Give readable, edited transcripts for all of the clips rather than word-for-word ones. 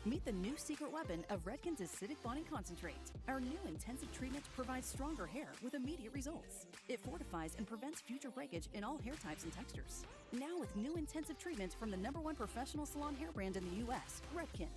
Meet the new secret weapon of Redken's acidic bonding concentrate. Our new intensive treatment provides stronger hair with immediate results. It fortifies and prevents future breakage in all hair types and textures. Now with new intensive treatment from the #1 professional salon hair brand in the U.S., Redken.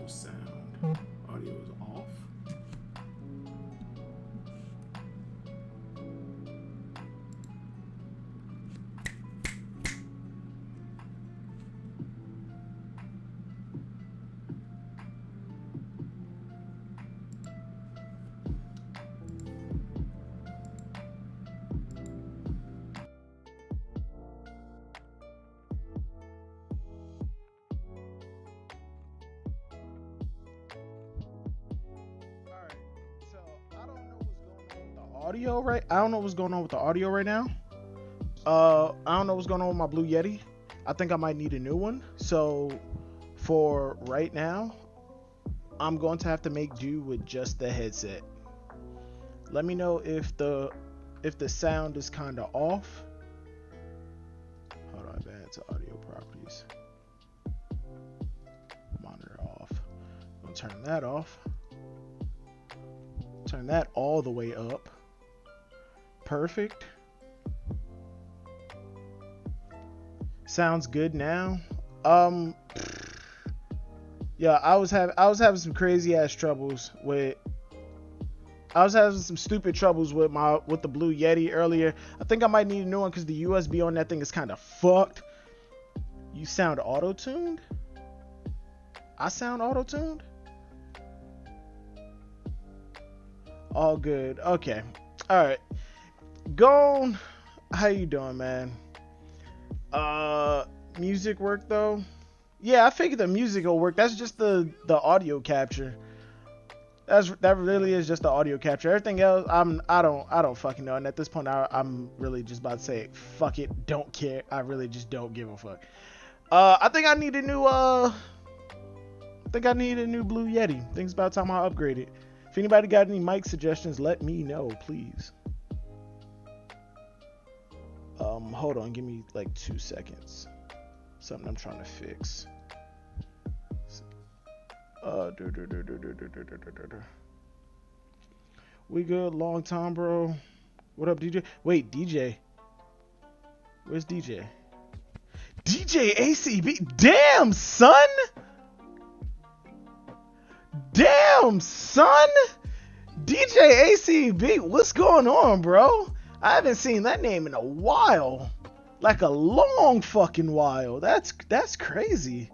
Sound. Audio is off. Audio right I don't know what's going on with the audio right now. I don't know what's going on with my Blue Yeti. I think I might need a new one. So for right now, I'm going to have to make do with just the headset. Let me know if the sound is kind of off. Hold on, advance audio properties. Monitor off. I'm gonna turn that off. Turn that all the way up. Perfect. Sounds good now. Yeah, I was having some crazy ass troubles with. I was having some stupid troubles with the Blue Yeti earlier. I think I might need a new one because the USB on that thing is kind of fucked. You sound auto-tuned? I sound auto-tuned? All good. Okay. All right. Gone. How you doing, man? Music work though? Yeah, I figured the music will work. That's just the audio capture. That really is just the audio capture. Everything else, I don't fucking know. And at this point, I'm really just about to say, fuck it, don't care. I really just don't give a fuck. I think I need a new Blue Yeti. I think it's about time I upgrade it. If anybody got any mic suggestions, let me know, please. Hold on, give me like 2 seconds. Something I'm trying to fix. We good? Long time, bro. What up, DJ? Wait, DJ. Where's DJ? DJ ACB. Damn, son. Damn, son. DJ ACB. What's going on, bro? I haven't seen that name in a while. Like a long fucking while. That's crazy.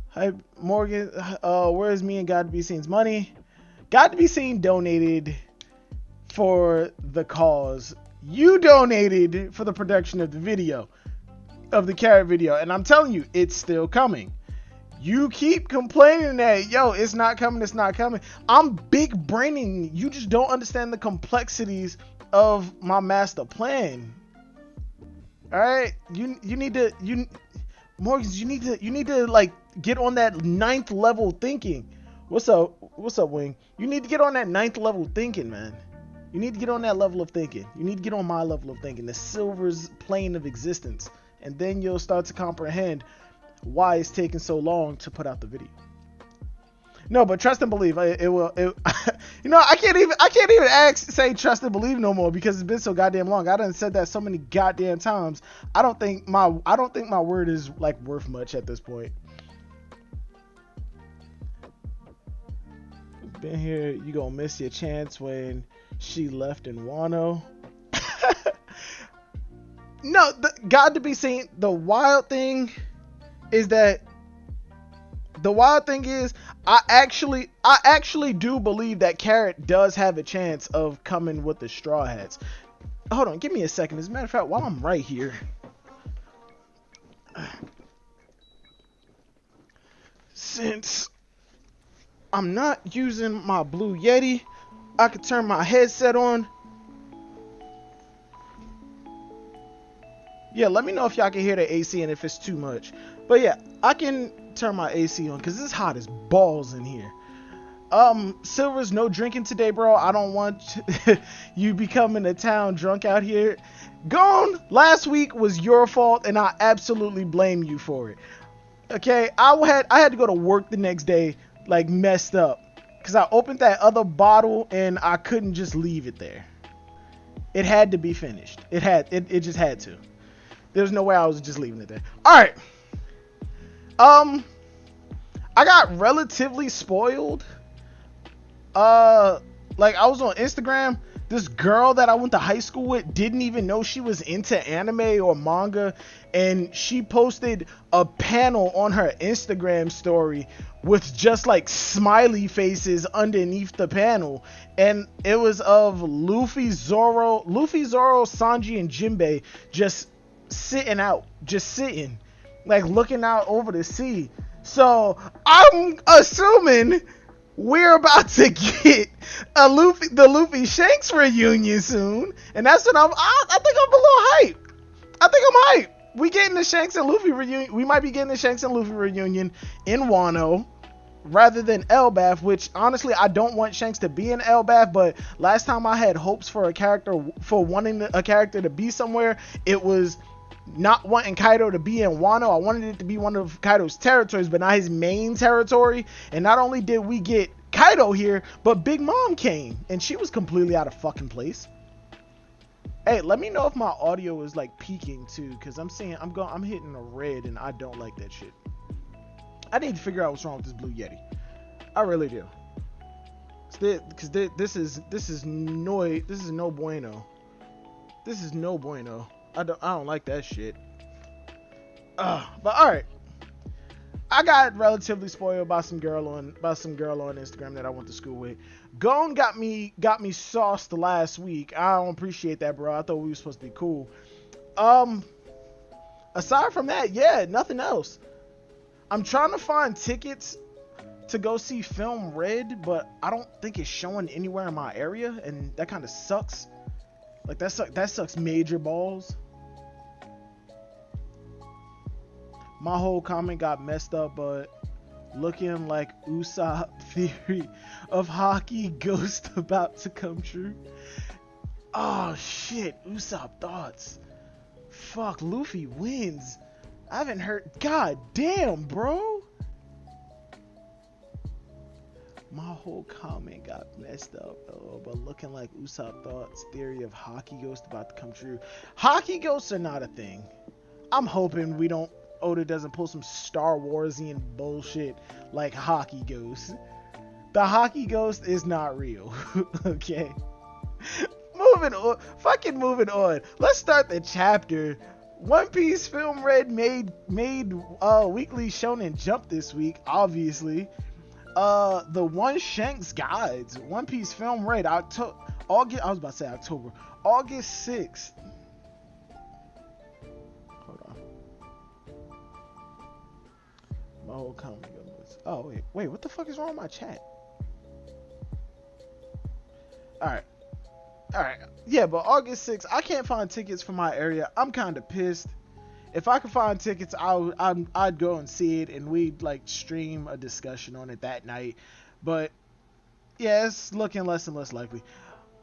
Hi, Morgan. Where's me and God to be Seen's money? God to be Seen donated for the cause. You donated for the production of the video, of the carrot video, and I'm telling you, it's still coming. You keep complaining that, yo, it's not coming, it's not coming. I'm big braining. You just don't understand the complexities of my master plan. All right, Morgans, you need to like get on that 9th level thinking. What's up, Wing? You need to get on that 9th level thinking, man. You need to get on that level of thinking. You need to get on my level of thinking, the silver's plane of existence, and then you'll start to comprehend why it's taking so long to put out the video. No, but trust and believe. It will. You know, I can't even say trust and believe no more because it's been so goddamn long. I done said that so many goddamn times. I don't think my word is like worth much at this point. Been here. You gonna miss your chance when she left in Wano. No, God to be Seen. The wild thing is I actually do believe that Carrot does have a chance of coming with the Straw Hats. Hold on, give me a second. As a matter of fact, while I'm right here, since I'm not using my Blue Yeti, I could turn my headset on. Yeah, let me know if y'all can hear the AC and if it's too much. But yeah, I can turn my AC on because it's hot as balls in here. Silver's no drinking today, bro. I don't want you becoming a town drunk out here. Gone. Last week was your fault, and I absolutely blame you for it. Okay, I had to go to work the next day, like messed up, because I opened that other bottle and I couldn't just leave it there. It had to be finished. It just had to. There's no way I was just leaving it there. All right. I got relatively spoiled. Like I was on Instagram. This girl that I went to high school with didn't even know she was into anime or manga, and she posted a panel on her Instagram story with just like smiley faces underneath the panel, and it was of Luffy, Zoro, Sanji, and Jinbei just sitting, like looking out over the sea. So I'm assuming we're about to get the Luffy Shanks reunion soon, and that's what I think I'm a little hyped. I think I'm hyped. We getting the Shanks and Luffy reunion. We might be getting the Shanks and Luffy reunion in Wano rather than Elbaf, which honestly I don't want Shanks to be in Elbaf, but last time I had hopes for wanting a character to be somewhere, it was not wanting Kaido to be in Wano. I wanted it to be one of Kaido's territories, but not his main territory. And not only did we get Kaido here, but Big Mom came, and she was completely out of fucking place. Hey, let me know if my audio is like peaking too, because I'm hitting a red, and I don't like that shit. I need to figure out what's wrong with this Blue Yeti. I really do. Because this is no bueno. This is no bueno. I don't like that shit. But all right, I got relatively spoiled by some girl on Instagram that I went to school with. Gon got me sauced last week. I don't appreciate that, bro. I thought we were supposed to be cool. Aside from that, yeah, nothing else. I'm trying to find tickets to go see Film Red, but I don't think it's showing anywhere in my area, and that kind of sucks. Like that sucks major balls. My whole comment got messed up, but looking like Usopp theory of hockey ghost about to come true. Oh shit, Usopp thoughts. Fuck, Luffy wins. I haven't heard. God damn, bro. My whole comment got messed up, but looking like Usopp thoughts theory of Hockey Ghost about to come true. Hockey Ghosts are not a thing. I'm hoping Oda doesn't pull some Star Warsian bullshit like Hockey Ghost. The Hockey Ghost is not real. Okay. Moving on. Let's start the chapter. One Piece Film Red made Weekly Shonen Jump this week, obviously. The One Shanks Guides, One Piece Film Red, August 6th. Hold on. My whole comment goes. Oh wait, what the fuck is wrong with my chat? Alright. Yeah, but August 6th, I can't find tickets for my area. I'm kind of pissed. If I could find tickets, I'd go and see it, and we'd like stream a discussion on it that night. But yeah, it's looking less and less likely.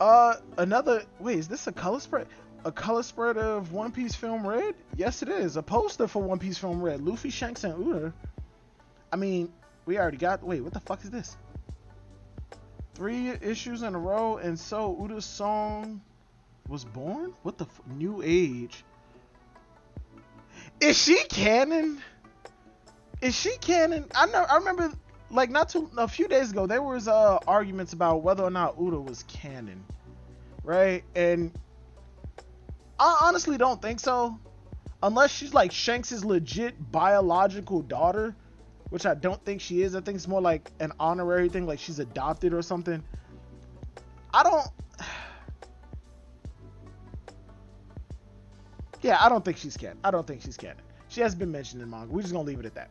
Is this a color spread? A color spread of One Piece Film Red? Yes, it is. A poster for One Piece Film Red. Luffy, Shanks, and Uda. I mean, we already got. Wait, what the fuck is this? 3 issues in a row, and so Uda's song was born? What the New Age? Is she canon? I remember like a few days ago there was arguments about whether or not Uda was canon, right? And I honestly don't think so, unless she's like Shanks' legit biological daughter, which I don't think she is. I think it's more like an honorary thing, like she's adopted or something. I don't think she's canon. She hasn't been mentioned in manga. We're just gonna leave it at that.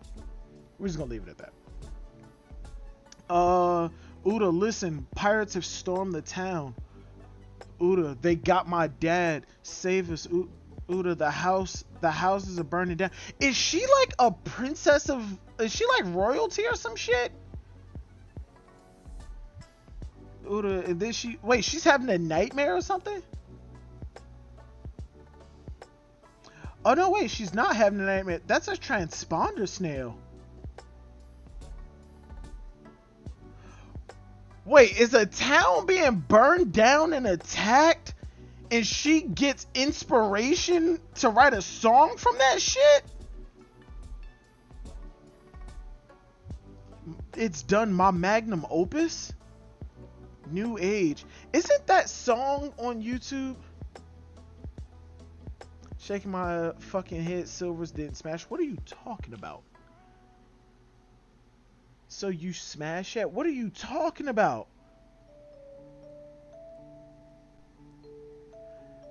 Uda, listen, pirates have stormed the town. Uda, they got my dad. Save us. Uda, the houses are burning down. Is she like a princess is she like royalty or some shit? Uda, and then she's having a nightmare or something? Oh no, wait, she's not having a nightmare. That's a transponder snail. Wait, is a town being burned down and attacked, and she gets inspiration to write a song from that shit? It's done, my magnum opus? New Age. Isn't that song on YouTube? Shaking my fucking head, Silvers didn't smash. What are you talking about? So you smash it? What are you talking about?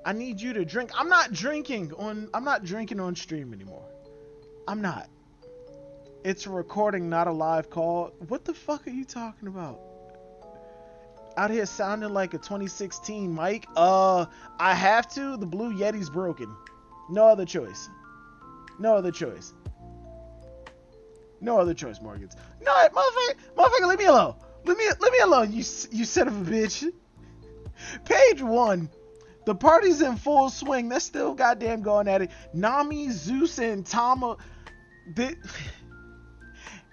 I need you to drink. I'm not drinking on stream anymore. I'm not. It's a recording, not a live call. What the fuck are you talking about? Out here sounding like a 2016 mic. I have to. The Blue Yeti's broken. No other choice, Morgans. No, motherfucker, leave me alone. Leave me alone, you son of a bitch. Page 1. The party's in full swing. They're still goddamn going at it. Nami, Zeus, and Tama.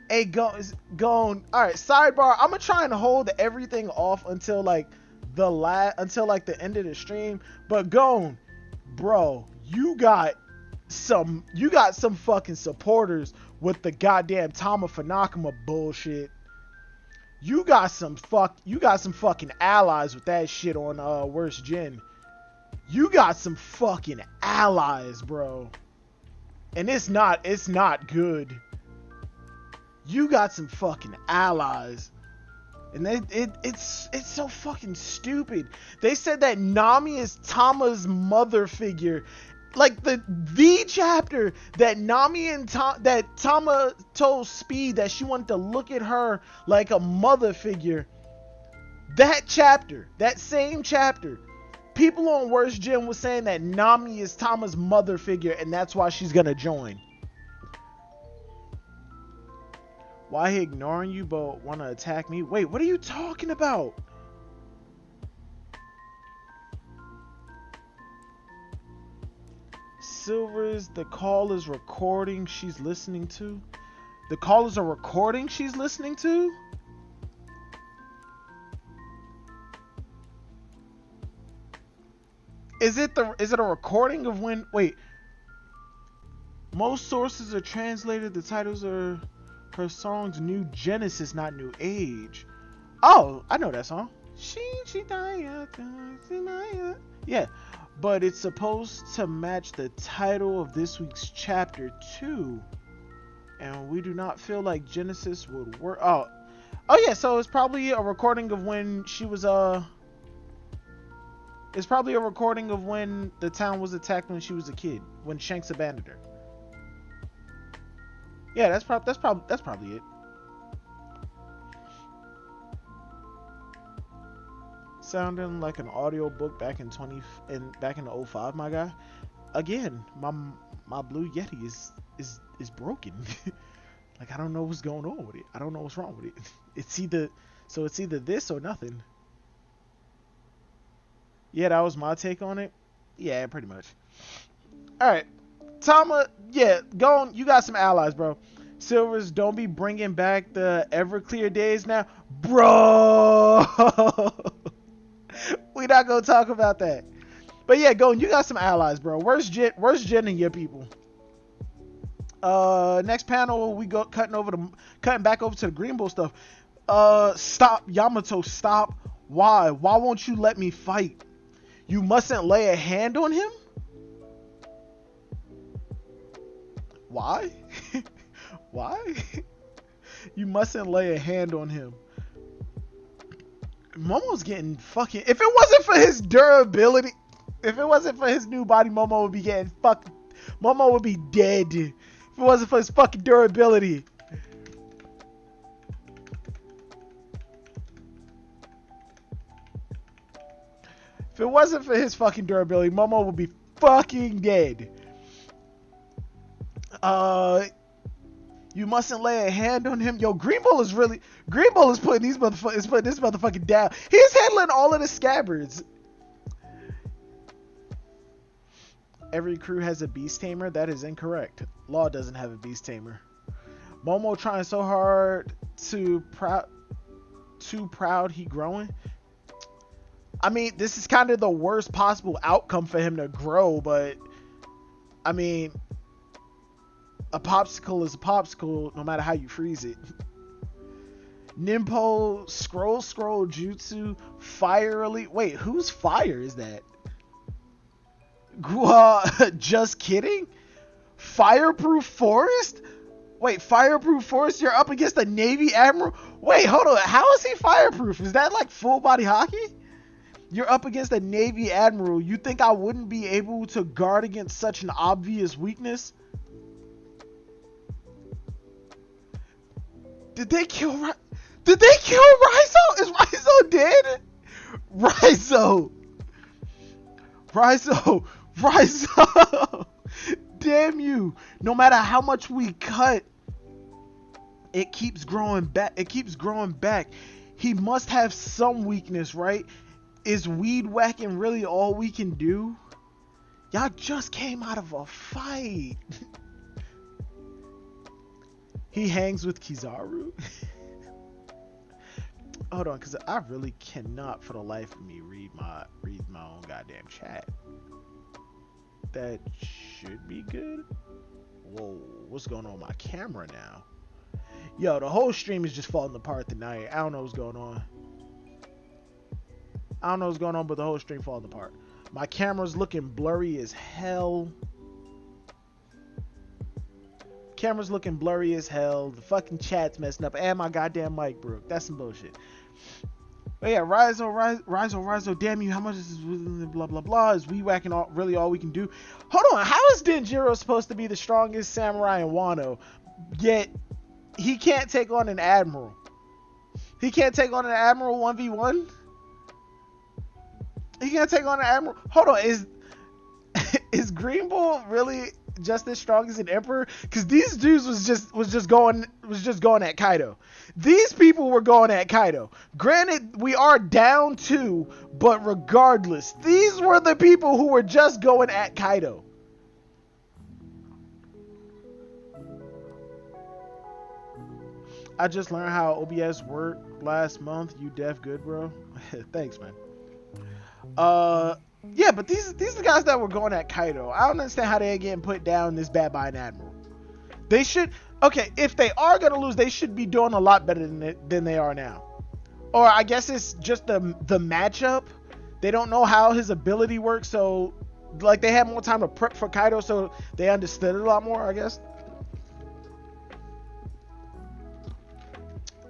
Hey, gone. All right, sidebar. I'm gonna try and hold everything off until like the end of the stream. But gone, bro. You got some fucking supporters with the goddamn Tama Fanakama bullshit. You got some fucking allies with that shit on Worst Gen. You got some fucking allies, bro. And it's not good. You got some fucking allies. And it's so fucking stupid. They said that Nami is Tama's mother figure. Like the chapter that Nami and that Tama told Speed that she wanted to look at her like a mother figure. That same chapter, people on Worst Gen was saying that Nami is Tama's mother figure, and that's why she's gonna join. Why he ignoring you but want to attack me? Wait, what are you talking about? Silvers, the call is recording she's listening to. The call is a recording she's listening to? Is it a recording of when, wait. Most sources are translated, the titles are her songs New Genesis, not New Age. Oh, I know that song. Yeah, but it's supposed to match the title of this week's chapter 2. And we do not feel like Genesis would work. Oh yeah, so it's probably a recording of when she was it's probably a recording of when the town was attacked when she was a kid, when Shanks abandoned her. Yeah, that's probably it. Sounding like an audio book back in 05, my guy. Again, my Blue Yeti is broken. Like, I don't know what's going on with it. I don't know what's wrong with it. It's either this or nothing. Yeah, that was my take on it. Yeah, pretty much. All right, Tama. Yeah, go on. You got some allies, bro. Silvers, don't be bringing back the Everclear days now, bro. We not gonna talk about that. But yeah, go on. You got some allies, bro. Where's Jen and your people? Next panel, we go cutting back over to the Green Bull stuff. Stop, Yamato, stop. Why won't you let me fight? You mustn't lay a hand on him? Why? Why? You mustn't lay a hand on him. Momo's getting fucking... If it wasn't for his durability, if it wasn't for his new body, Momo would be getting fucked. Momo would be dead. If it wasn't for his fucking durability. If it wasn't for his fucking durability, Momo would be fucking dead. You mustn't lay a hand on him. Yo, Green Bull is putting this motherfucking down. He's handling all of the scabbards. Every crew has a beast tamer. That is incorrect. Law doesn't have a beast tamer. Momo trying so hard too proud he growing. I mean, this is kind of the worst possible outcome for him to grow, but I mean, a popsicle is a popsicle no matter how you freeze it. Nimpo, scroll jutsu, fire elite. Wait, whose fire is that? Just kidding? Fireproof forest? Wait, fireproof forest? You're up against a Navy Admiral? Wait, hold on. How is he fireproof? Is that like full body hockey? You're up against a Navy Admiral. You think I wouldn't be able to guard against such an obvious weakness? Did they kill Rizo? Is Rizo dead? Rizo! Damn you! No matter how much we cut, it keeps growing back. He must have some weakness, right? Is weed whacking really all we can do? Y'all just came out of a fight. He hangs with Kizaru. Hold on, because I really cannot for the life of me read my own goddamn chat. That should be good. Whoa, what's going on with my camera now? Yo, the whole stream is just falling apart tonight. I don't know what's going on. But the whole stream falling apart. My camera's looking blurry as hell. The fucking chat's messing up. And my goddamn mic broke. That's some bullshit. But yeah, Rizo, damn you, how much is this? Blah, blah, blah. Is we whacking really all we can do? Hold on, how is Denjiro supposed to be the strongest samurai in Wano? Yet, he can't take on an admiral. He can't take on an admiral 1v1? He can't take on an admiral? Hold on, is Green Bull really just as strong as an emperor? Because these dudes was just going at Kaido. These people were going at Kaido. Granted, we are down 2, but regardless, these were the people who were just going at Kaido. I just learned how OBS worked last month. You deaf good, bro. Thanks, man. Yeah, but these are the guys that were going at Kaido. I don't understand how they're getting put down this bad by an admiral. They should, okay, if they are gonna lose, they should be doing a lot better than they are now. Or I guess it's just the matchup. They don't know how his ability works, so like they had more time to prep for Kaido, so they understood it a lot more, I guess.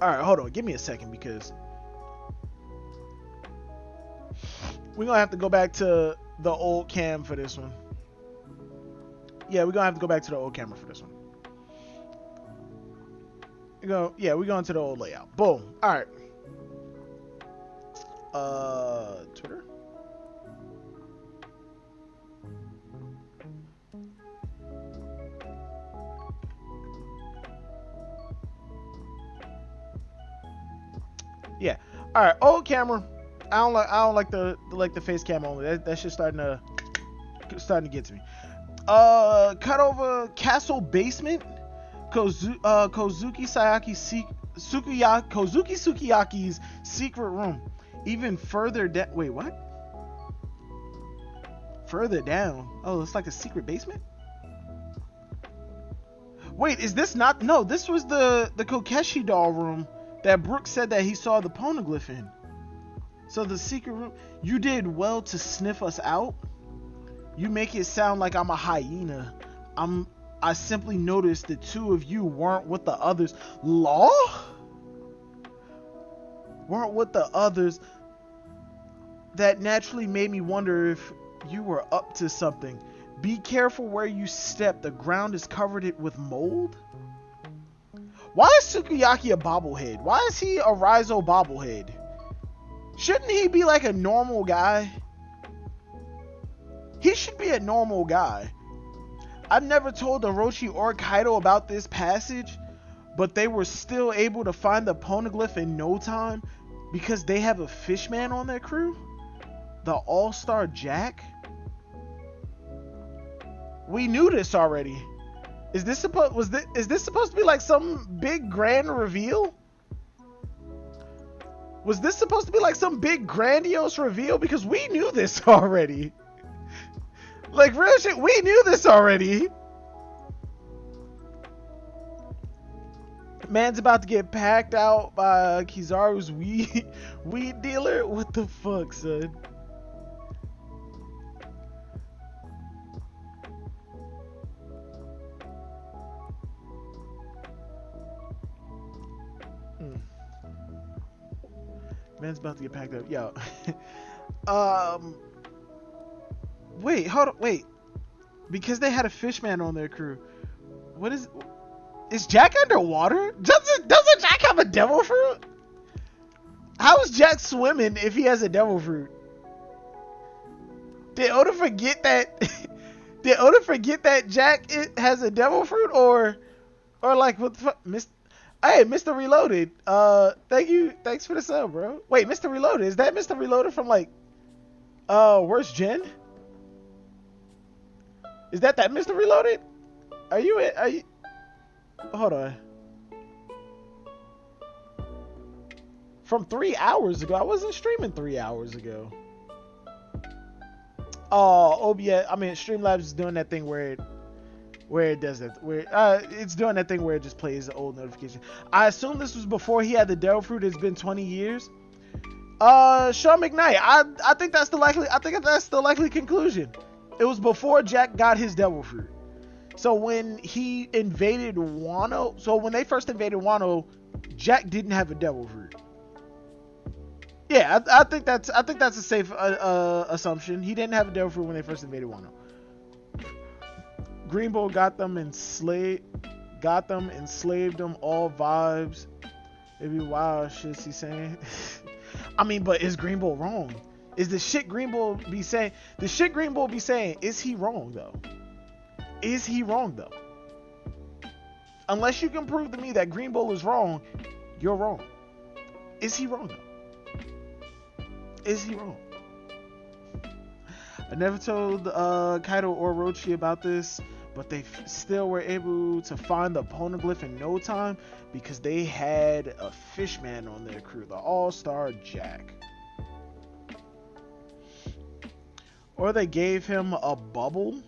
All right, hold on, give me a second because we're gonna have to go back to the old cam for this one. Yeah, we're gonna have to go back to the old camera for this one. Yeah, we're going to the old layout. Boom. All right. Twitter. Yeah. All right. Old camera. I don't like the face cam only. That shit's starting to get to me. Cut over castle basement. Kozuki Sukiyaki's secret room. Even further down. Wait, what? Further down? Oh, it's like a secret basement? Wait, is this not? No, this was the Kokeshi doll room that Brooks said that he saw the poneglyph in. So the secret room. You did well to sniff us out. You make it sound like I'm a hyena. I simply noticed the two of you weren't with the others. Law? Weren't with the others. That naturally made me wonder if you were up to something. Be careful where you step. The ground is covered with mold. Why is Sukiyaki a bobblehead? Why is he a Raizo bobblehead? Shouldn't he be like a normal guy? He should be a normal guy. I've never told Orochi or Kaido about this passage, but they were still able to find the poneglyph in no time because they have a fishman on their crew? The All-Star Jack? We knew this already. Is this supposed to be like some big grand reveal? Was this supposed to be like some big grandiose reveal? Because we knew this already. Like, real shit, we knew this already. Man's about to get packed out by Kizaru's weed dealer? What the fuck, son? Man's about to get packed up. Yo. Wait, hold on, wait. Because they had a fishman on their crew. What is Jack underwater? Doesn't Jack have a devil fruit? How is Jack swimming if he has a devil fruit? Did Oda forget that? Did Oda forget that Jack has a devil fruit, or like what the fuck? Hey, Mr. Reloaded. Thanks for the sub, bro. Wait, Mr. Reloaded, is that Mr. Reloaded from like Worst Gen? Is that Mr. Reloaded? Are you? Hold on. From 3 hours ago. I wasn't streaming 3 hours ago. Oh, OBS. I mean, Streamlabs is doing that thing where it does that. It's doing that thing where it just plays the old notification. I assume this was before he had the devil fruit. It's been 20 years. Sean McKnight. I think that's the likely conclusion. It was before Jack got his devil fruit. So when he invaded Wano, when they first invaded Wano, Jack didn't have a devil fruit. Yeah, I think that's a safe assumption. He didn't have a devil fruit when they first invaded Wano. Green Bull got them enslaved them, all vibes. Maybe wild shit's he saying. I mean, but is Green Bull wrong? Is the shit Green Bull be saying? Is he wrong though? Is he wrong though? Unless you can prove to me that Green Bull is wrong, you're wrong. Is he wrong though? Is he wrong? I never told Kaido or Orochi about this, but they still were able to find the poneglyph in no time because they had a fishman on their crew, the All-Star Jack. Or they gave him a bubble,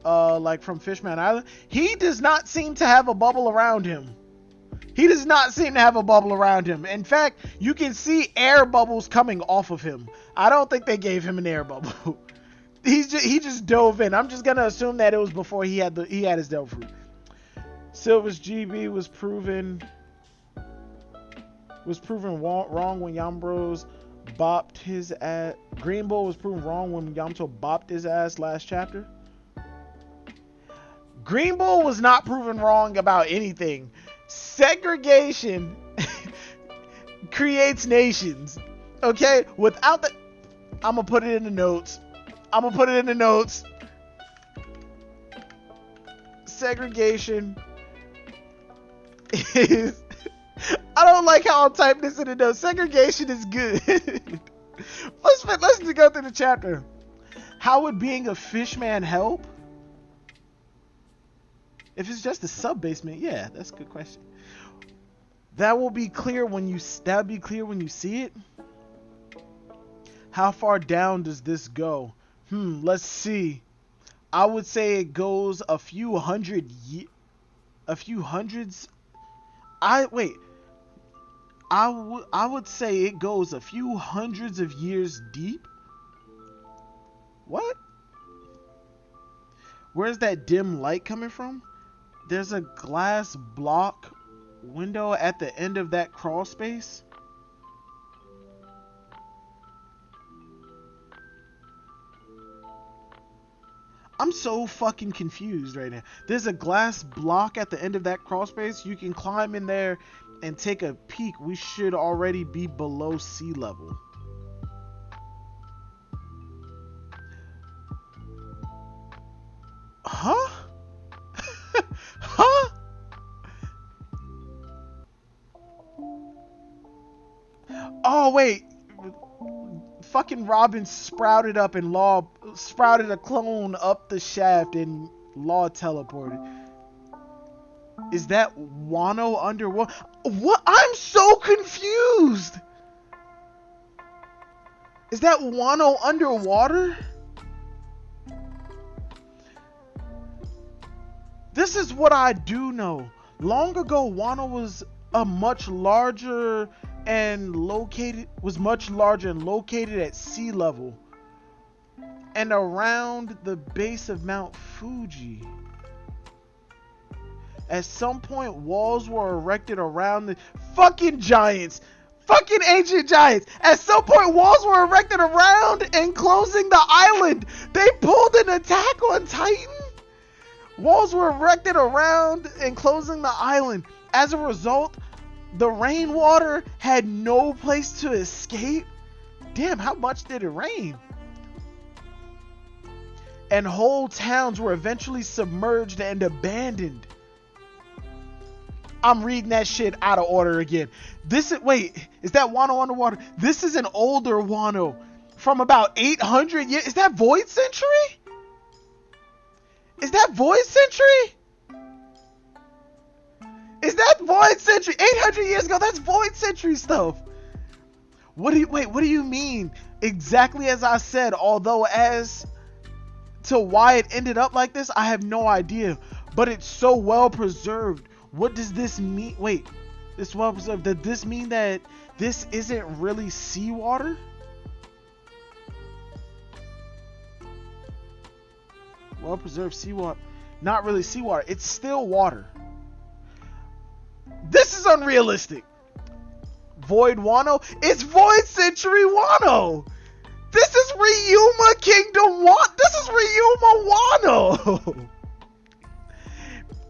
like from Fishman Island. He does not seem to have a bubble around him. He does not seem to have a bubble around him. In fact, you can see air bubbles coming off of him. I don't think they gave him an air bubble. He just dove in. I'm just gonna assume that it was before he had his devil fruit. Silver's GB was proven wrong when Yambros bopped his ass. Green Bull was proven wrong when Yamato bopped his ass last chapter. Green Bull was not proven wrong about anything. Segregation creates nations. Okay? Without the... I'm going to put it in the notes. Segregation is... I don't like how I'm typing this in the notes. Segregation is good. Let's go through the chapter. How would being a fishman help? If it's just a sub-basement, yeah, that's a good question. That will be clear when you see it. How far down does this go? Let's see. I would say it goes a few hundreds. I would say it goes a few hundreds of years deep. What? Where's that dim light coming from? There's a glass block window at the end of that crawl space. I'm so fucking confused right now. There's a glass block at the end of that crawl space. You can climb in there and take a peek. We should already be below sea level. Huh? Huh? Oh wait, fucking Robin sprouted up and Law sprouted a clone up the shaft and Law teleported. Is that Wano underwater? What? I'm so confused. Is that Wano underwater? This is what I do know. Long ago, Wano was much larger and located at sea level and around the base of Mount Fuji. At some point, walls were erected around the fucking giants. Fucking ancient giants. At some point, walls were erected around enclosing the island. They pulled an attack on Titan. Walls were erected around enclosing the island. As a result, the rainwater had no place to escape. Damn, how much did it rain? And whole towns were eventually submerged and abandoned. I'm reading that shit out of order again. Is that Wano underwater? This is an older Wano from about 800 years. Is that Void Century? Is that Void Century? Is that Void Century? 800 years ago, that's Void Century stuff. What do you mean? Exactly as I said, although as to why it ended up like this, I have no idea. But it's so well preserved. What does this mean? Wait, it's well preserved. Does this mean that this isn't really seawater? Well preserved seawater. Not really seawater. It's still water. This is unrealistic. Void Wano? It's Void Century Wano. This is Ryuma Kingdom Wano. This is Ryuma Wano.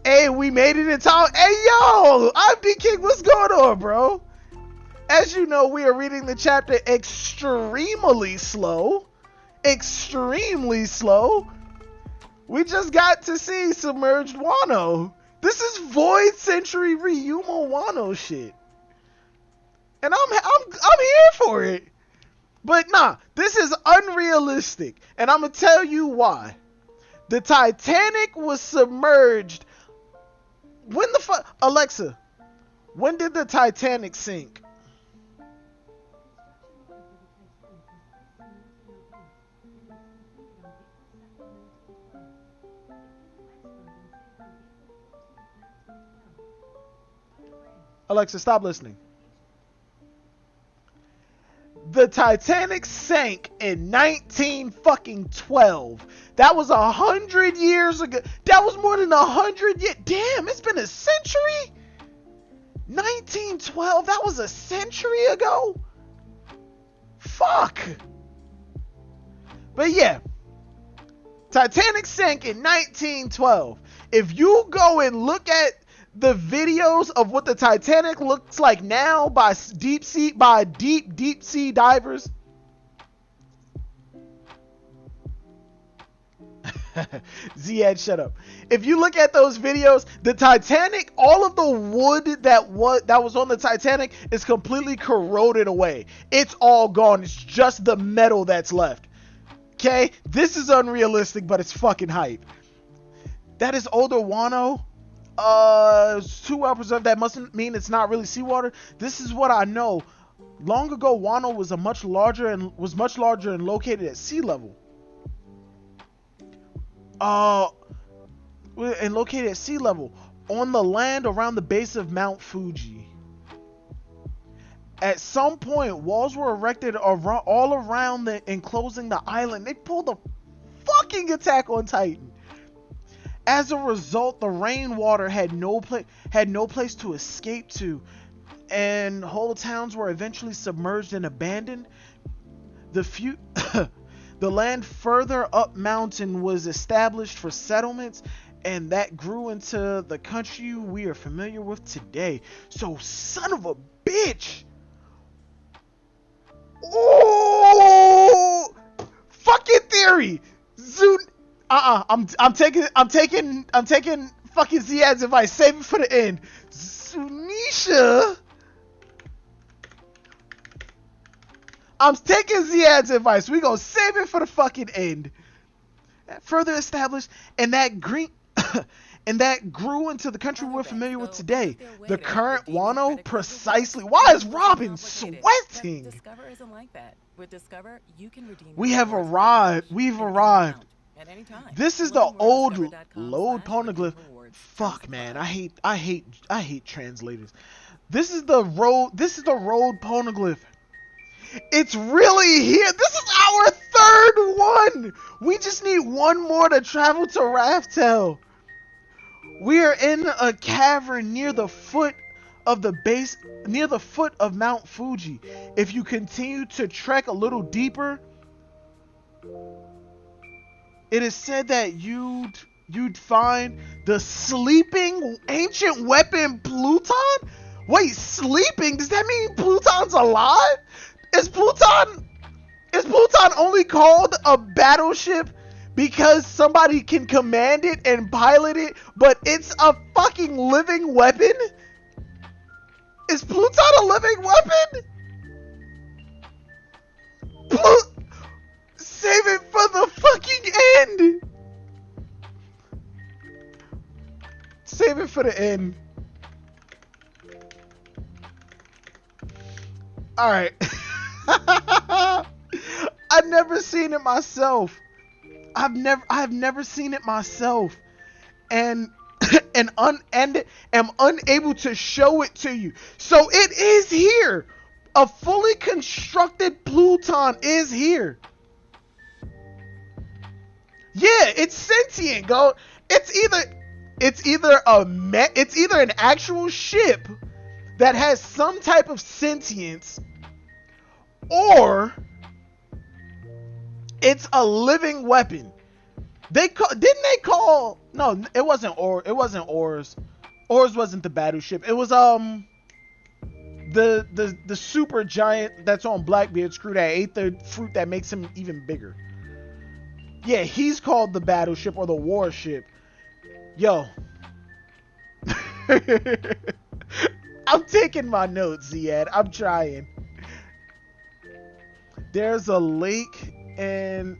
Hey, we made it in time. Hey, yo, I'm D-King. What's going on, bro? As you know, we are reading the chapter extremely slow. Extremely slow. We just got to see Submerged Wano. This is Void Century Ryuma Wano shit. And I'm here for it. But nah, this is unrealistic. And I'm going to tell you why. The Titanic was submerged. When the fuck, Alexa, when did the Titanic sink? Alexa, stop listening. The Titanic sank in 1912. That was 100 years ago. That was more than 100 years. Damn, it's been a century. 1912. That was a century ago. Fuck. But yeah, Titanic sank in 1912. If you go and look at the videos of what the Titanic looks like now by deep sea divers, Ziad, shut up. If you look at those videos, the Titanic, all of the wood that was on the Titanic is completely corroded away. It's all gone. It's just the metal that's left. Okay, this is unrealistic, but it's fucking hype. That is older Wano. It's too well preserved. That mustn't mean it's not really seawater. This is what I know. Long ago, Wano was much larger and located at sea level. And located at sea level on the land around the base of Mount Fuji. At some point, walls were erected all around enclosing the island. They pulled a fucking Attack on Titan. As a result, the rainwater had no place to escape to, and whole towns were eventually submerged and abandoned. The land further up mountain was established for settlements, and that grew into the country we are familiar with today. So, son of a bitch! Oh, fucking theory. I'm taking fucking Ziad's advice. Save it for the end. Zunisha. I'm taking Ziad's advice. We gonna save it for the fucking end. Further established, and that grew into the country we're familiar with today. The current Wano, precisely. Why is Robin sweating? Discover isn't like that. With Discover, you can redeem. We've arrived. At any time. This is the old load poneglyph. Fuck, man, I hate translators. This is the road poneglyph. It's really here. This is our third one. We just need one more to travel to Raftel. We are in a cavern near the foot of Mount Fuji. If you continue to trek a little deeper, it is said that you'd find the sleeping ancient weapon Pluton. Wait, sleeping? Does that mean Pluton's alive? Is Pluton only called a battleship because somebody can command it and pilot it, but it's a fucking living weapon? Is Pluton a living weapon? Save it for the fucking end. Save it for the end. Alright. I've never seen it myself. I've never seen it myself. And am unable to show it to you. So it is here. A fully constructed Pluton is here. Yeah, it's sentient, go. It's either an actual ship that has some type of sentience, or it's a living weapon. No, it wasn't Oars. Oars wasn't the battleship. It was the super giant that's on Blackbeard's crew that ate the fruit that makes him even bigger. Yeah, he's called the battleship or the warship. Yo. I'm taking my notes, Ziad. I'm trying. There's a lake and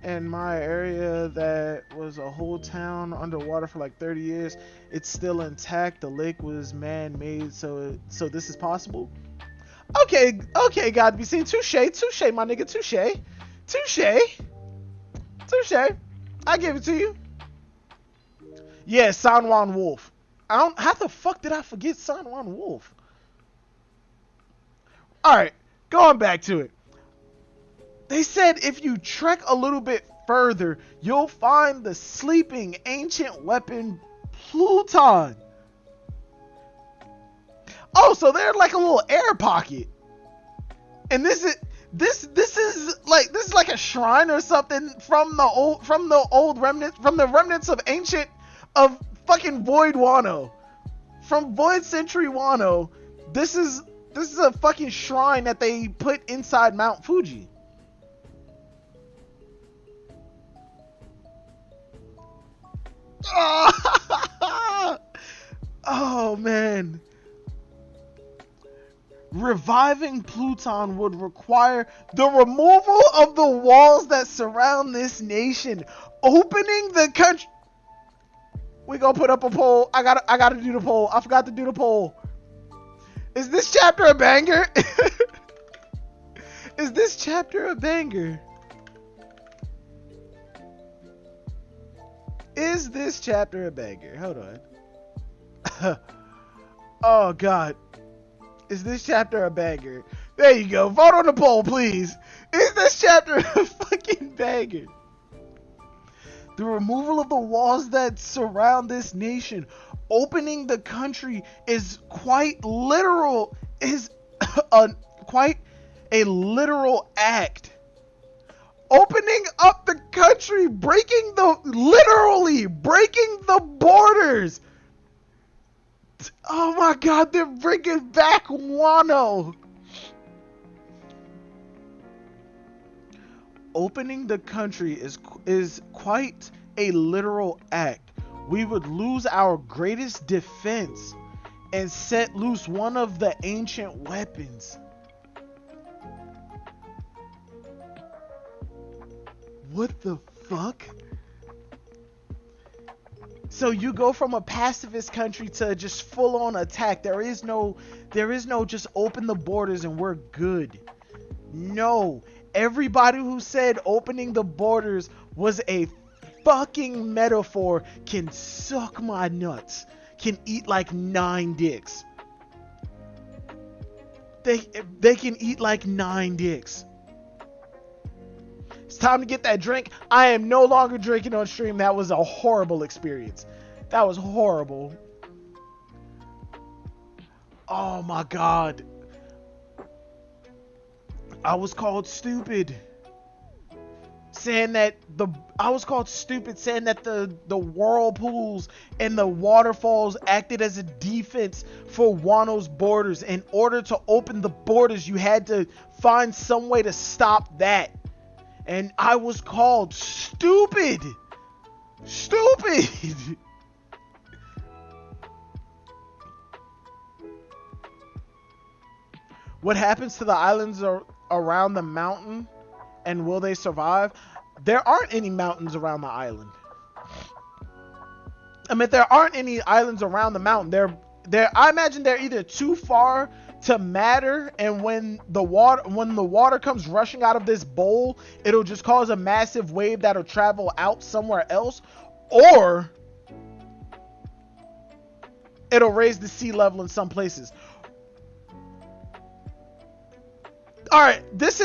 in my area that was a whole town underwater for like 30 years. It's still intact. The lake was man-made, so this is possible. Okay, God to be seen. Touche, my nigga, touche. I give it to you. Yeah, San Juan Wolf. How the fuck did I forget San Juan Wolf? Alright, going back to it. They said if you trek a little bit further, you'll find the sleeping ancient weapon Pluton. Oh, so they're like a little air pocket. And this is like a shrine or something from the remnants of fucking Void Wano. From Void Century Wano. This is a fucking shrine that they put inside Mount Fuji. Oh man. Reviving Pluton would require the removal of the walls that surround this nation, opening the country. We gonna put up a poll. I gotta do the poll. I forgot to do the poll. Is this chapter a banger? Is this chapter a banger? Is this chapter a banger? Hold on. Oh god. Is this chapter a banger? There you go. Vote on the poll, please. Is this chapter a fucking banger? The removal of the walls that surround this nation, opening the country is quite literal. Is quite a literal act. Opening up the country, literally breaking the borders. Oh my god, they're bringing back Wano. Opening the country is quite a literal act. We would lose our greatest defense and set loose one of the ancient weapons. What the fuck? So you go from a pacifist country to just full on attack. There is no just open the borders and we're good. No. Everybody who said opening the borders was a fucking metaphor can suck my nuts. Can eat like 9 dicks. They can eat like 9 dicks. It's time to get that drink. I am no longer drinking on stream. That was a horrible experience. That was horrible. Oh my god. I was called stupid. Saying that the whirlpools and the waterfalls acted as a defense for Wano's borders. In order to open the borders, you had to find some way to stop that. And I was called stupid. Stupid. What happens to the islands around the mountain? And will they survive? There aren't any mountains around the island. I mean, there aren't any islands around the mountain. I imagine they're either too far to matter, and when the water comes rushing out of this bowl, it'll just cause a massive wave that'll travel out somewhere else, or it'll raise the sea level in some places. All right, this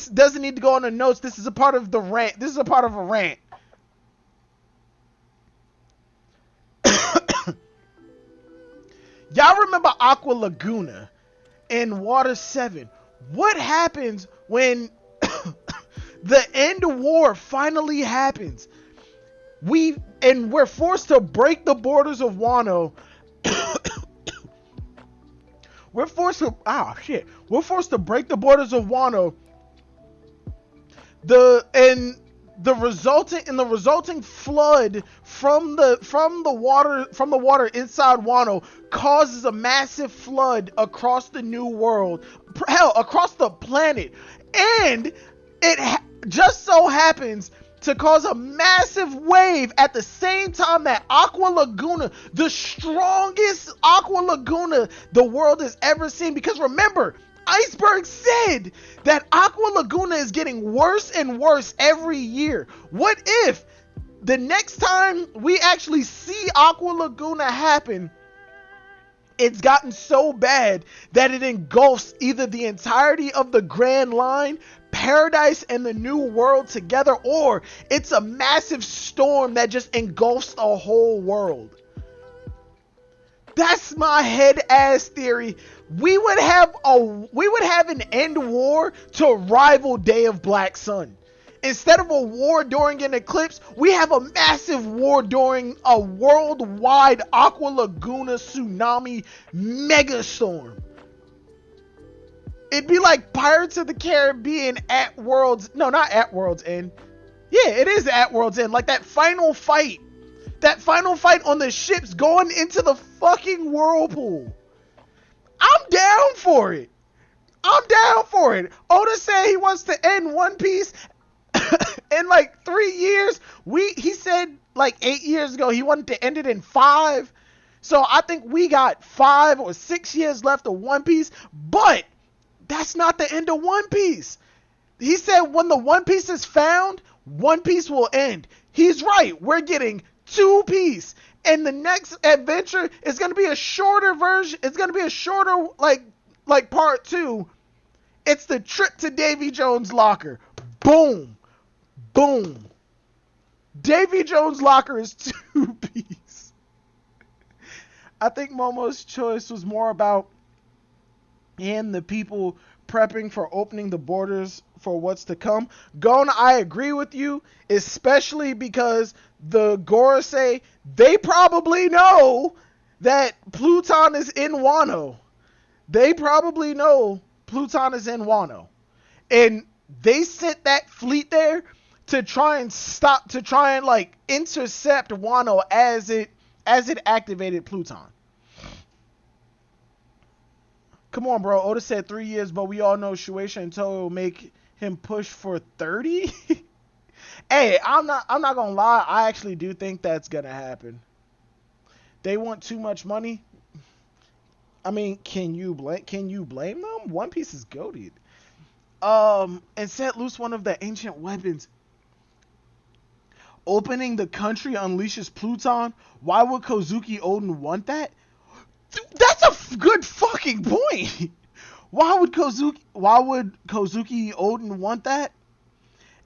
doesn't need to go on the notes. This is a part of the rant. This is a part of a rant. Y'all remember Aqua Laguna in Water 7? What happens when the end of war finally happens? We're forced to break the borders of Wano. We're forced to break the borders of Wano. The resulting flood from the water inside Wano causes a massive flood across the new world, hell, across the planet. And it just so happens to cause a massive wave at the same time that Aqua Laguna, the strongest Aqua Laguna the world has ever seen. Because remember, Iceberg said that Aqua Laguna is getting worse and worse every year. What if the next time we actually see Aqua Laguna happen, it's gotten so bad that it engulfs either the entirety of the Grand Line, Paradise, and the New World together, or it's a massive storm that just engulfs the whole world? That's my head ass theory. We would have an end war to rival Day of Black Sun. Instead of a war during an eclipse, we have a massive war during a worldwide Aqua Laguna tsunami megastorm. It'd be like Pirates of the Caribbean at World's... No, not at World's End. Yeah, it is at World's End. Like that final fight. That final fight on the ships going into the fucking whirlpool. I'm down for it. I'm down for it. Oda said he wants to end One Piece in like 3 years. He said like 8 years ago he wanted to end it in 5. So I think we got 5 or 6 years left of One Piece. But that's not the end of One Piece. He said when the One Piece is found, One Piece will end. He's right. We're getting 2 Piece. And the next adventure is going to be a shorter version. It's going to be a shorter, like part 2. It's the trip to Davy Jones' locker. Boom. Boom. Davy Jones' locker is 2 Piece. I think Momo's choice was more about and the people prepping for opening the borders for what's to come. Gon, I agree with you, especially because the Gorosei, they probably know that Pluton is in Wano. They probably know Pluton is in Wano. And they sent that fleet there to try and intercept Wano as it activated Pluton. Come on, bro. Oda said 3 years, but we all know Shueisha and Toei will make him push for 30. Hey, I'm not gonna lie. I actually do think that's gonna happen. They want too much money. I mean, can you blame them? One Piece is goated. And set loose one of the ancient weapons. Opening the country unleashes Pluton. Why would Kozuki Oden want that? That's a good fucking point. Why would Kozuki Oden want that?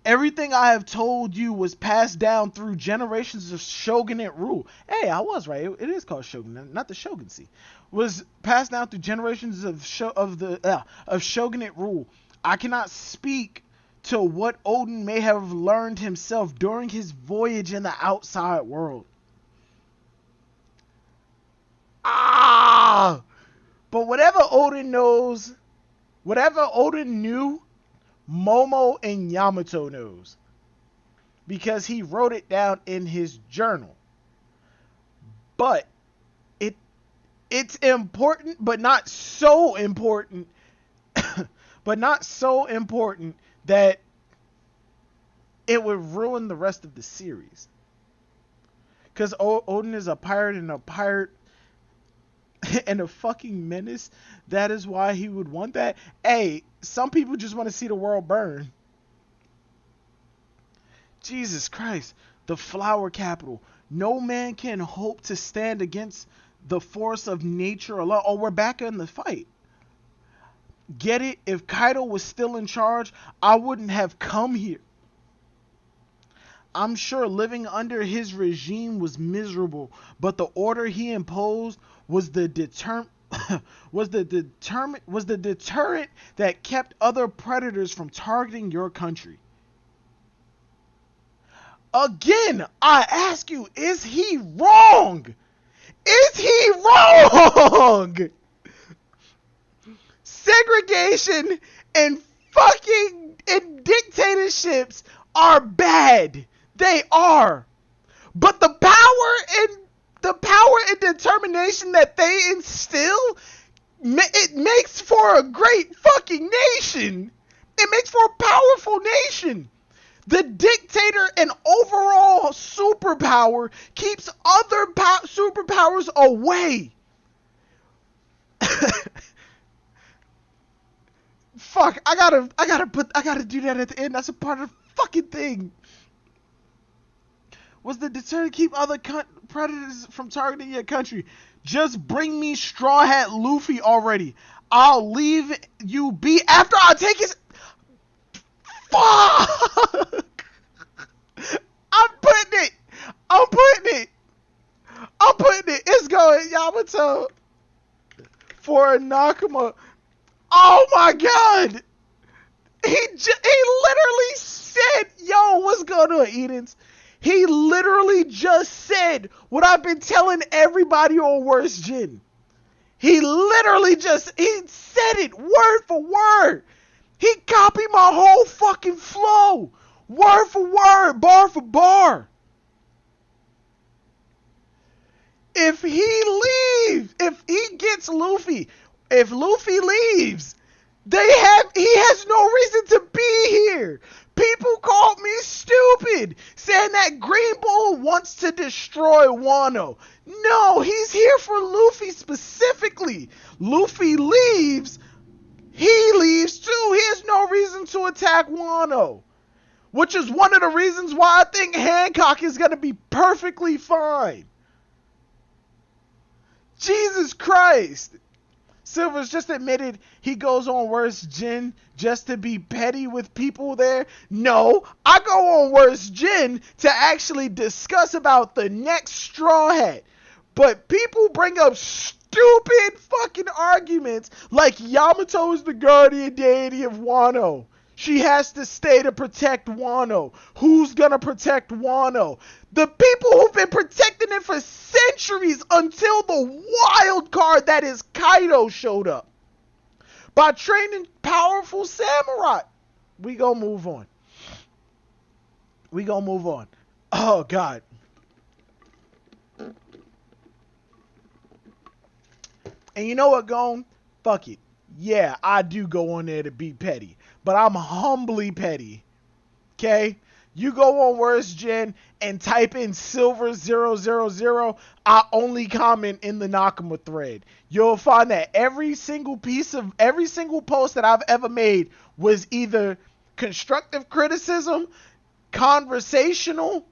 Everything I have told you was passed down through generations of shogunate rule. Hey, I was right. It is called shogunate, not the shoguncy. Was passed down through generations of shogunate rule. I cannot speak to what Oden may have learned himself during his voyage in the outside world. But whatever Oden knows, whatever Oden knew, Momo and Yamato knows, because he wrote it down in his journal. But it's important, but not so important that it would ruin the rest of the series. Because Oden is a pirate and a fucking menace. That is why he would want that. Hey, some people just want to see the world burn. Jesus Christ. The flower capital. No man can hope to stand against the force of nature alone. Oh, we're back in the fight. Get it? If Kaido was still in charge, I wouldn't have come here. I'm sure living under his regime was miserable, but the order he imposed was the deterrent that kept other predators from targeting your country. Again, I ask you, is he wrong? Is he wrong? Segregation and dictatorships are bad. They are. But the power and determination that they instill, it makes for a great fucking nation. It makes for a powerful nation. The dictator and overall superpower keeps other superpowers away. Fuck, I gotta do that at the end. That's a part of the fucking thing. Was the deterrent to keep other predators from targeting your country? Just bring me Straw Hat Luffy already. I'll leave you be after I take his... Fuck! I'm putting it. It's going Yamato for Nakama. Oh my god! He literally said, yo, what's going on, Edens? He literally just said what I've been telling everybody on Worst Gen. He said it word for word. He copied my whole fucking flow. Word for word, bar for bar. If Luffy leaves, he has no reason to be here. People called me stupid, saying that Green Bull wants to destroy Wano. No, he's here for Luffy specifically. Luffy leaves, he leaves too. He has no reason to attack Wano. Which is one of the reasons why I think Hancock is going to be perfectly fine. Jesus Christ. Silver's just admitted he goes on Worst Gen just to be petty with people there. No, I go on Worst Gen to actually discuss about the next Straw Hat. But people bring up stupid fucking arguments like Yamato is the guardian deity of Wano. She has to stay to protect Wano. Who's gonna protect Wano? The people who've been protecting it for centuries until the wild card that is Kaido showed up. By training powerful samurai. We gonna move on. Oh, God. And you know what, Gon? Fuck it. Yeah, I do go on there to be petty. But I'm humbly petty. Okay? You go on Worst Gen and type in Silver000. I only comment in the Nakama thread. You'll find that every single post that I've ever made was either constructive criticism, conversational,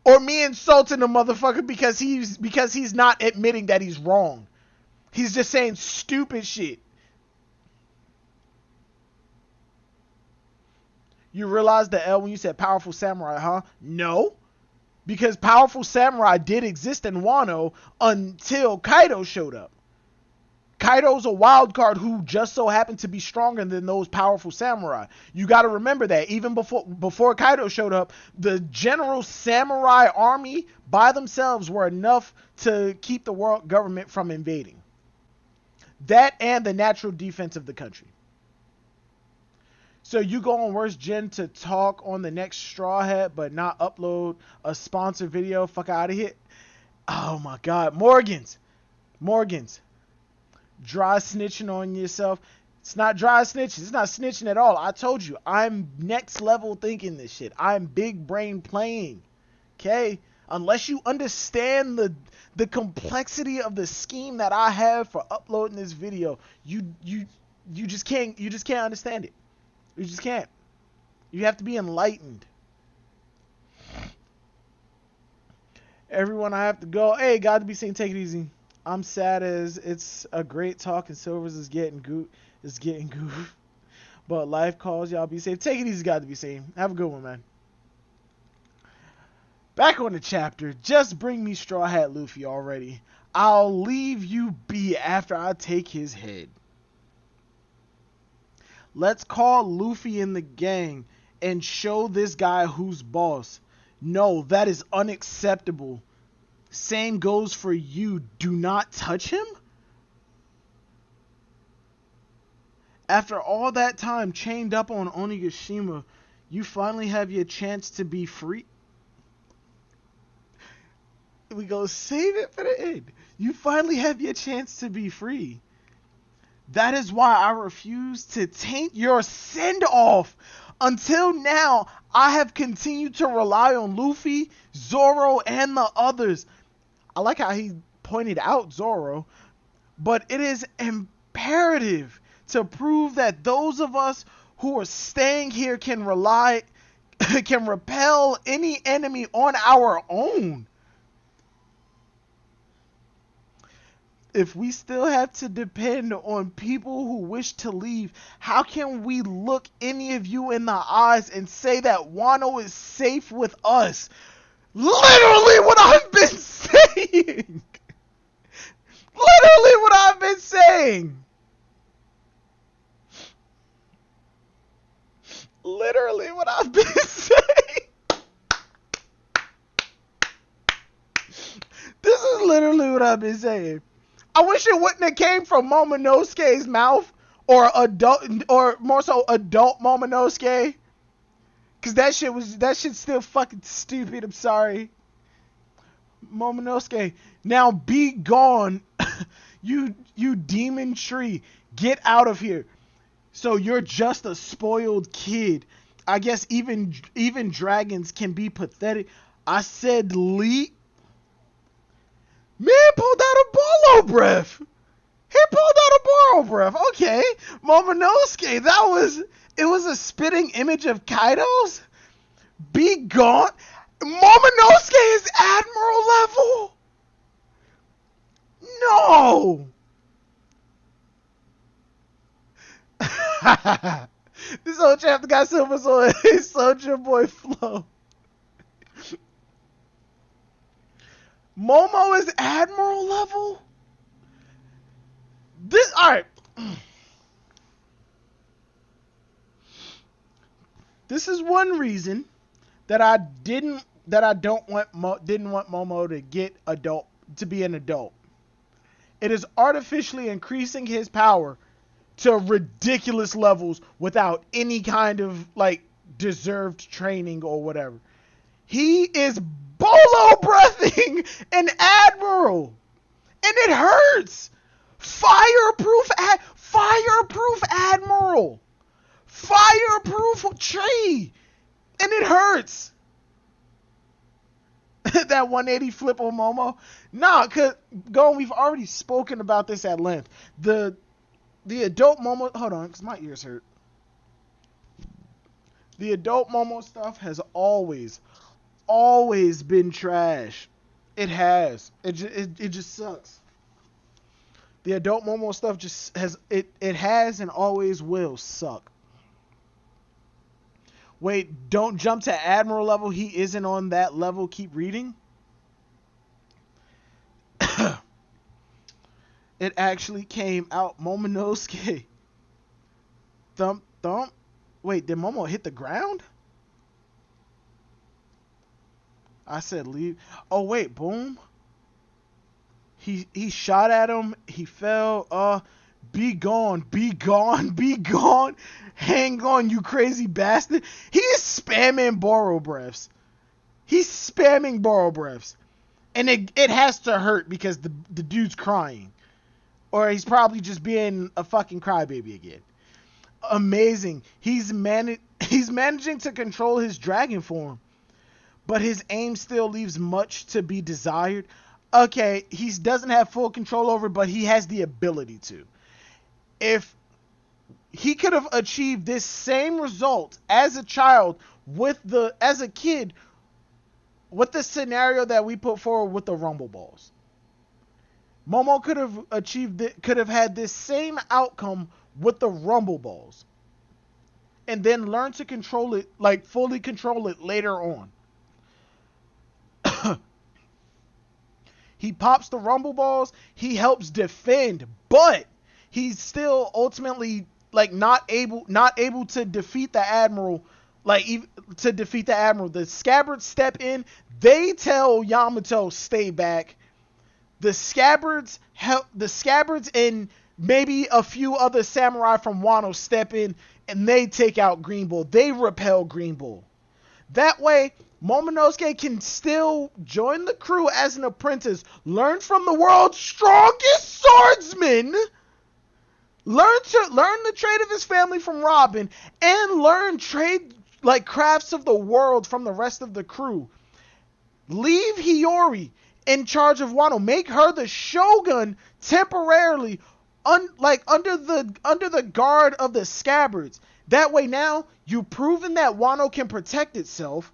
or me insulting the motherfucker because he's not admitting that he's wrong. He's just saying stupid shit. You realize the L when you said powerful samurai, huh? No. Because powerful samurai did exist in Wano until Kaido showed up. Kaido's a wild card who just so happened to be stronger than those powerful samurai. You got to remember that. Even before Kaido showed up, the general samurai army by themselves were enough to keep the world government from invading. That and the natural defense of the country. So you go on Worst Gen to talk on the next Straw Hat, but not upload a sponsored video? Fuck out of here. Oh my God. Morgans. Dry snitching on yourself. It's not dry snitching. It's not snitching at all. I told you. I'm next level thinking this shit. I'm big brain playing. Okay? Unless you understand the complexity of the scheme that I have for uploading this video, you just can't understand it. You just can't. You have to be enlightened. Everyone, I have to go. Hey, God to be seen. Take it easy. I'm sad as it's a great talk and Silvers is getting goof. But life calls. Y'all be safe. Take it easy, God to be seen. Have a good one, man. Back on the chapter. Just bring me Straw Hat Luffy already. I'll leave you be after I take his head. Let's call Luffy in the gang and show this guy who's boss. No, that is unacceptable. Same goes for you. Do not touch him? After all that time chained up on Onigashima, you finally have your chance to be free. We go save it for the end. You finally have your chance to be free. That is why I refuse to taint your send-off. Until now, I have continued to rely on Luffy, Zoro, and the others. I like how he pointed out Zoro, but it is imperative to prove that those of us who are staying here can repel any enemy on our own. If we still have to depend on people who wish to leave, how can we look any of you in the eyes and say that Wano is safe with us? Literally what I've been saying. Literally what I've been saying. Literally what I've been saying. This is literally what I've been saying. I wish it wouldn't have came from Momonosuke's mouth, or more so adult Momonosuke, cause that shit's still fucking stupid. I'm sorry, Momonosuke. Now be gone, you demon tree. Get out of here. So you're just a spoiled kid. I guess even dragons can be pathetic. I said Lee. Man pulled out a Bolo breath. He pulled out a Bolo breath. Okay. Momonosuke, it was a spitting image of Kaido's? Be gone. Momonosuke is Admiral level? No. This whole chapter got Silver Sword. Soldier Boy Flow. Momo is Admiral level? Alright. This is one reason that I didn't want Momo to be an adult. It is artificially increasing his power to ridiculous levels without any kind of like deserved training or whatever. He is Bolo breathing an Admiral, and it hurts. Fireproof Admiral, fireproof tree, and it hurts. That 180 flip on Momo. Nah, cause we've already spoken about this at length. The adult Momo. Hold on, cause my ears hurt. The adult Momo stuff has always been trash. It has. It just sucks. The adult Momo stuff just has and always will suck. Wait, don't jump to Admiral level. He isn't on that level. Keep reading. It actually came out. Momonosuke. Thump. Wait, did Momo hit the ground? I said leave. Oh wait, boom. He shot at him. He fell. Be gone. Hang on, you crazy bastard. He is spamming Boro breaths. And it has to hurt because the dude's crying. Or he's probably just being a fucking crybaby again. Amazing. He's managing to control his dragon form. But his aim still leaves much to be desired. Okay, he doesn't have full control over it, but he has the ability to. If he could have achieved this same result as a child as a kid with the scenario that we put forward with the Rumble Balls. Momo could have had this same outcome with the Rumble Balls. And then learn to control it, like fully control it later on. He pops the Rumble Balls, he helps defend, but he's still ultimately like not able to defeat the Admiral. The Scabbards step in, they tell Yamato stay back. The Scabbards and maybe a few other samurai from Wano step in and they take out Green Bull. They repel Green Bull. That way, Momonosuke can still join the crew as an apprentice, learn from the world's strongest swordsman, Learn the trade of his family from Robin, and learn trade like crafts of the world from the rest of the crew. Leave Hiyori in charge of Wano. Make her the shogun temporarily, under the guard of the scabbards. That way now you've proven that Wano can protect itself.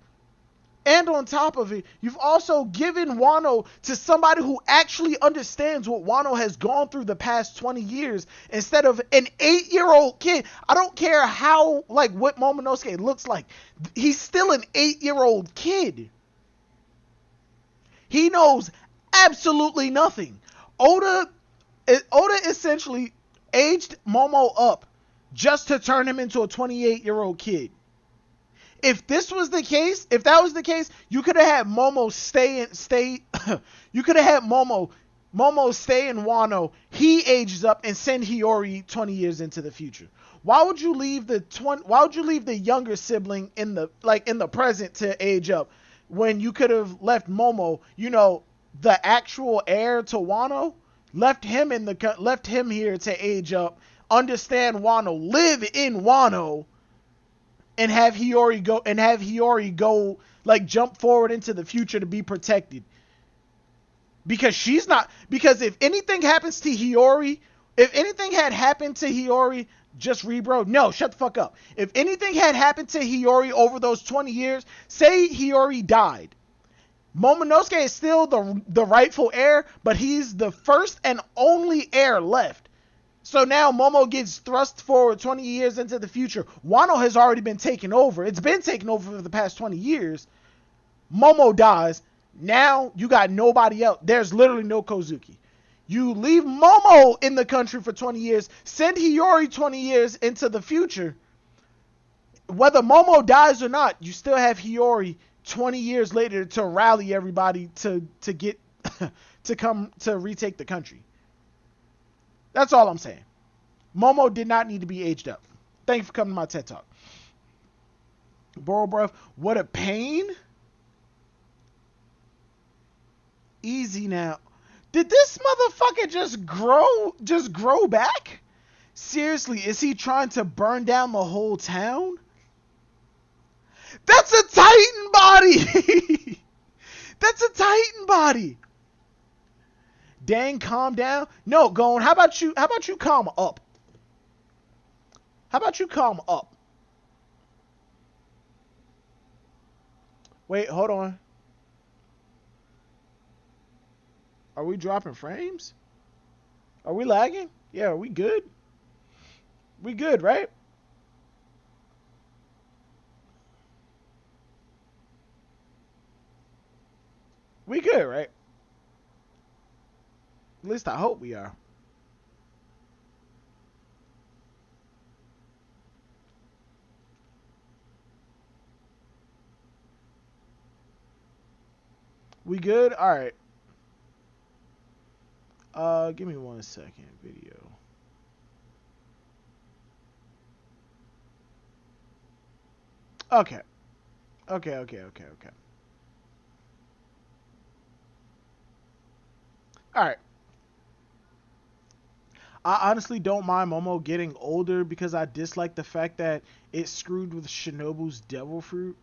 And on top of it, you've also given Wano to somebody who actually understands what Wano has gone through the past 20 years instead of an 8-year-old kid. I don't care how, what Momonosuke looks like. He's still an 8-year-old kid. He knows absolutely nothing. Oda essentially aged Momo up just to turn him into a 28-year-old kid. If that was the case, you could have had Momo you could have had Momo stay in Wano. He ages up and send Hiyori 20 years into the future. Why would you leave the younger sibling in the present to age up when you could have left Momo, the actual heir to Wano, left him here to age up, understand Wano, live in Wano, and have Hiyori go jump forward into the future to be protected. Because if anything happens to Hiyori, if anything had happened to Hiyori, just read, bro. No, shut the fuck up. If anything had happened to Hiyori over those 20 years, say Hiyori died. Momonosuke is still the rightful heir, but he's the first and only heir left. So now Momo gets thrust forward 20 years into the future. Wano has already been taken over. It's been taken over for the past 20 years. Momo dies. Now you got nobody else. There's literally no Kozuki. You leave Momo in the country for 20 years. Send Hiyori 20 years into the future. Whether Momo dies or not, you still have Hiyori 20 years later to rally everybody to get to come to retake the country. That's all I'm saying. Momo did not need to be aged up. Thank you for coming to my TED Talk. Boro bruv, what a pain. Easy now. Did this motherfucker just grow back? Seriously, is he trying to burn down the whole town? That's a Titan body. That's a Titan body. Dang, calm down. No, Gon, how about you calm up? How about you calm up? Wait, hold on. Are we dropping frames? Are we lagging? Yeah, are we good? We good, right? We good, right? At least I hope we are. We good? All right. Give me 1 second. Video. Okay. Okay. All right. I honestly don't mind Momo getting older because I dislike the fact that it screwed with Shinobu's devil fruit.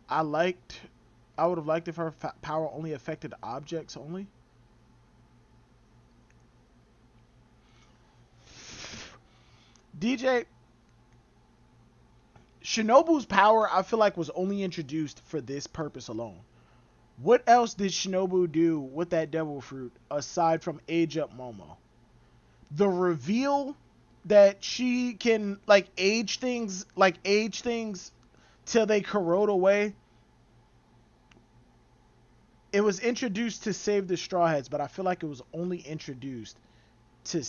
I would have liked if her power only affected objects only. DJ, Shinobu's power, I feel like, was only introduced for this purpose alone. What else did Shinobu do with that devil fruit aside from age up Momo? The reveal that she can age things till they corrode away. It was introduced to save the Straw Hats, but I feel like it was only introduced to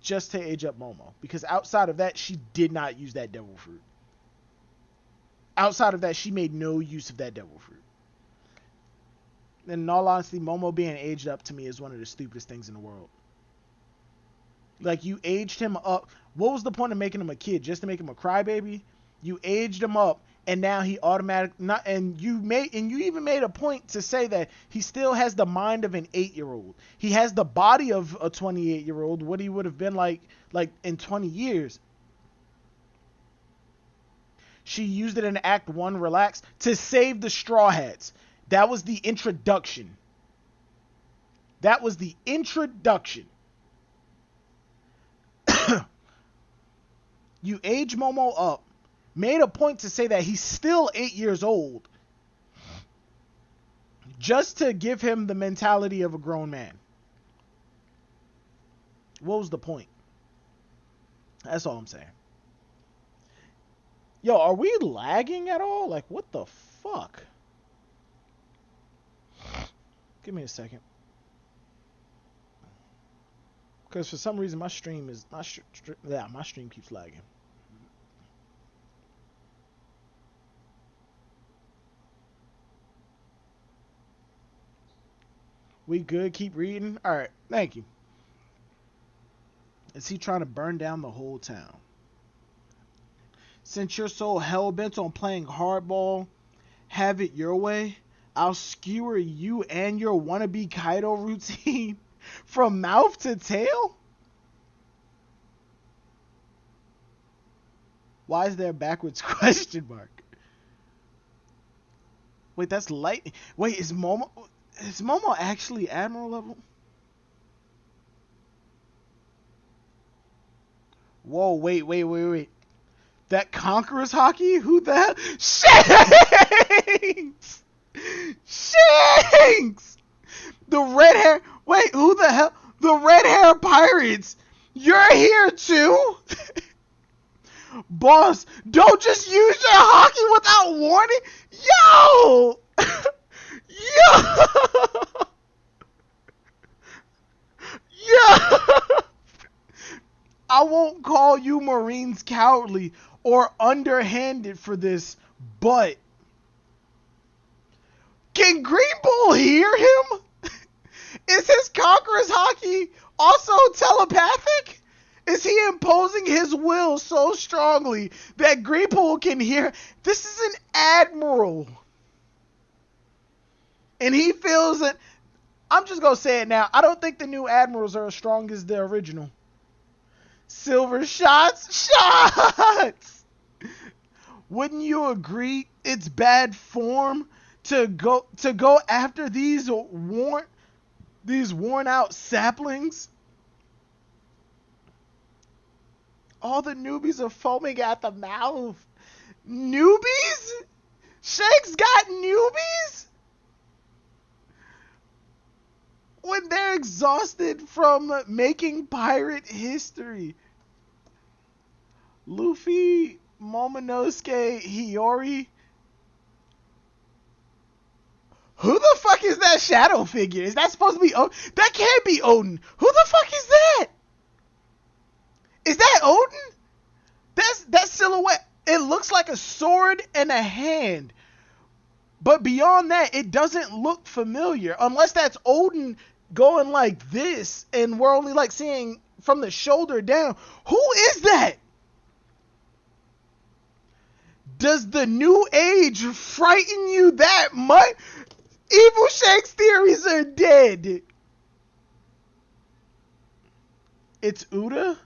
just to age up Momo, because outside of that, she did not use that devil fruit. Outside of that, she made no use of that devil fruit. And in all honesty, Momo being aged up to me is one of the stupidest things in the world. Like, you aged him up. What was the point of making him a kid? Just to make him a crybaby? You aged him up, and now he and you even made a point to say that he still has the mind of an 8-year-old. He has the body of a 28-year-old, what he would have been like in 20 years. She used it in Act 1, Relax, to save the Straw Hats. That was the introduction. That was the introduction. You age Momo up, made a point to say that he's still 8 years old, just to give him the mentality of a grown man. What was the point? That's all I'm saying. Yo, are we lagging at all? Like, what the fuck? Give me a second. Because for some reason my stream keeps lagging. We good? Keep reading? Alright, thank you. Is he trying to burn down the whole town? Since you're so hell-bent on playing hardball, have it your way, I'll skewer you and your wannabe Kaido routine from mouth to tail? Why is there a backwards question mark? Wait, that's lightning. Wait, is Momo actually Admiral level? Whoa, wait. That Conqueror's hockey? Who the hell? Shanks! Shanks! The red hair. Wait, who the hell? The red hair pirates. You're here too? Boss, don't just use your hockey without warning. Yo! Yo! I won't call you Marines cowardly or underhanded for this, but can Green Bull hear him? Is his Conqueror's hockey also telepathic? Is he imposing his will so strongly that Green Bull can hear? This is an admiral. And he feels that, I'm just going to say it now, I don't think the new admirals are as strong as the original. Silver shots. Wouldn't you agree it's bad form to go after these worn out saplings? All the newbies are foaming at the mouth. Newbies? Shanks got newbies? When they're exhausted from making pirate history. Luffy, Momonosuke, Hiyori. Who the fuck is that shadow figure? Is that supposed to be Odin? That can't be Odin. Who the fuck is that? Is that Odin? That silhouette. It looks like a sword and a hand. But beyond that, it doesn't look familiar. Unless that's Odin going like this and we're only like seeing from the shoulder down. Who is that? Does the new age frighten you that much? Evil Shanks theories are dead. It's Uda?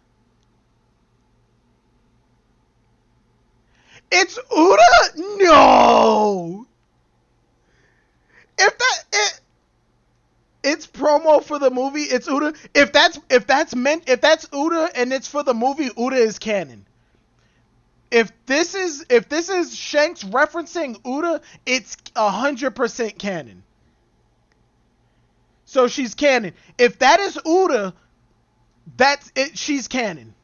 It's Uda? No! It's promo for the movie, it's Uda. If that's Uda and it's for the movie, Uda is canon. If this is Shanks referencing Uda, it's 100% canon. So she's canon. If that is Uda, that's it. She's canon.